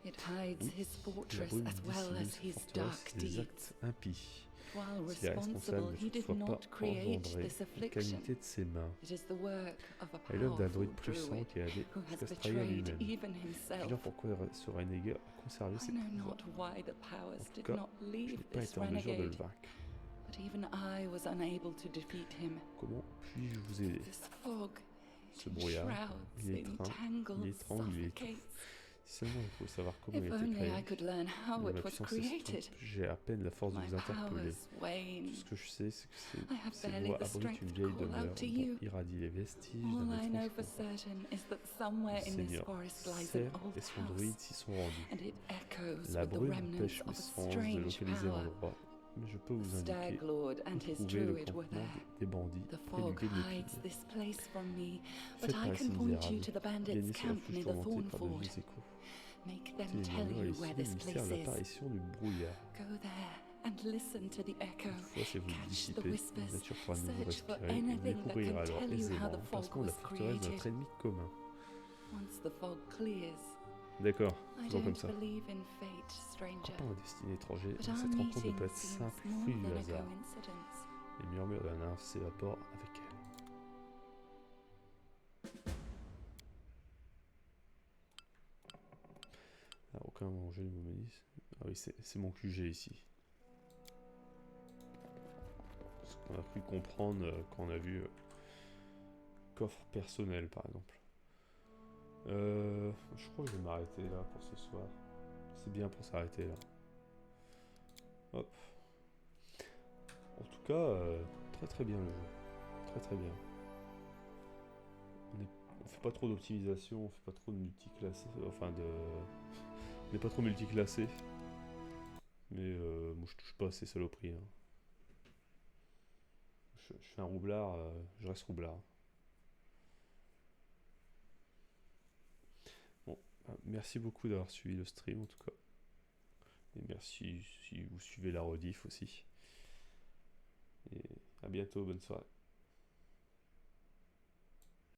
Oui, la brume dissimule sa forteresse et des actes impies. S'il est responsable, ne toutefois pas engendrer la qualité de ses mains. Elle est l'œuvre d'un druide puissant qui est allé jusqu'à se trahir lui-même. J'ignore pourquoi ce renégat a conservé ses pouvoirs. En tout cas, je n'ai pas été en mesure de le vaincre. Comment puis-je vous aider? Ce brouillard, il étrangle, il étouffe. Si seulement il faut savoir comment il a été créé. Mais ma puissance s'estompe. J'ai à peine la force de vous interpeller. Tout ce que je sais, c'est que ces bois abritent une vieille demeure dont irradient les vestiges d'un étrange pouvoir. Seigneur Serre et son druide s'y sont rendus. La brume empêche mes sens de localiser l'endroit. Mais je peux vous indiquer où trouver le campement des bandits et du guet. Faites par ici misérable, gagnez ce refuge tourmenté par de vieux échos. Témoignez ici le mystère de l'apparition du brouillard. Une fois c'est vous dissiper, la nature pourra de nouveau respirer et vous découvrirez alors aisément l'emplacement de la forteresse de notre ennemi commun. D'accord, faisons comme ça. Crois pas en destinée étrangère, cette rencontre ne peut être simple, fruit du hasard. Les murmures de la nymphe s'évaporent avec elle. À aucun moment je ne me dis. Ah oui, c'est mon QG ici. Ce qu'on a cru comprendre quand on a vu coffre personnel par exemple. Je crois que je vais m'arrêter là pour ce soir. C'est bien pour s'arrêter là. Hop. En tout cas, très très bien le jeu. Très très bien. On fait pas trop d'optimisation, on fait pas trop de multiclasse. Enfin de. On n'est pas trop multiclassé. Mais moi je touche pas à ces saloperies. Hein. Je fais un roublard, je reste roublard. Bon, merci beaucoup d'avoir suivi le stream en tout cas. Et merci si vous suivez la rediff aussi. Et à bientôt, bonne soirée.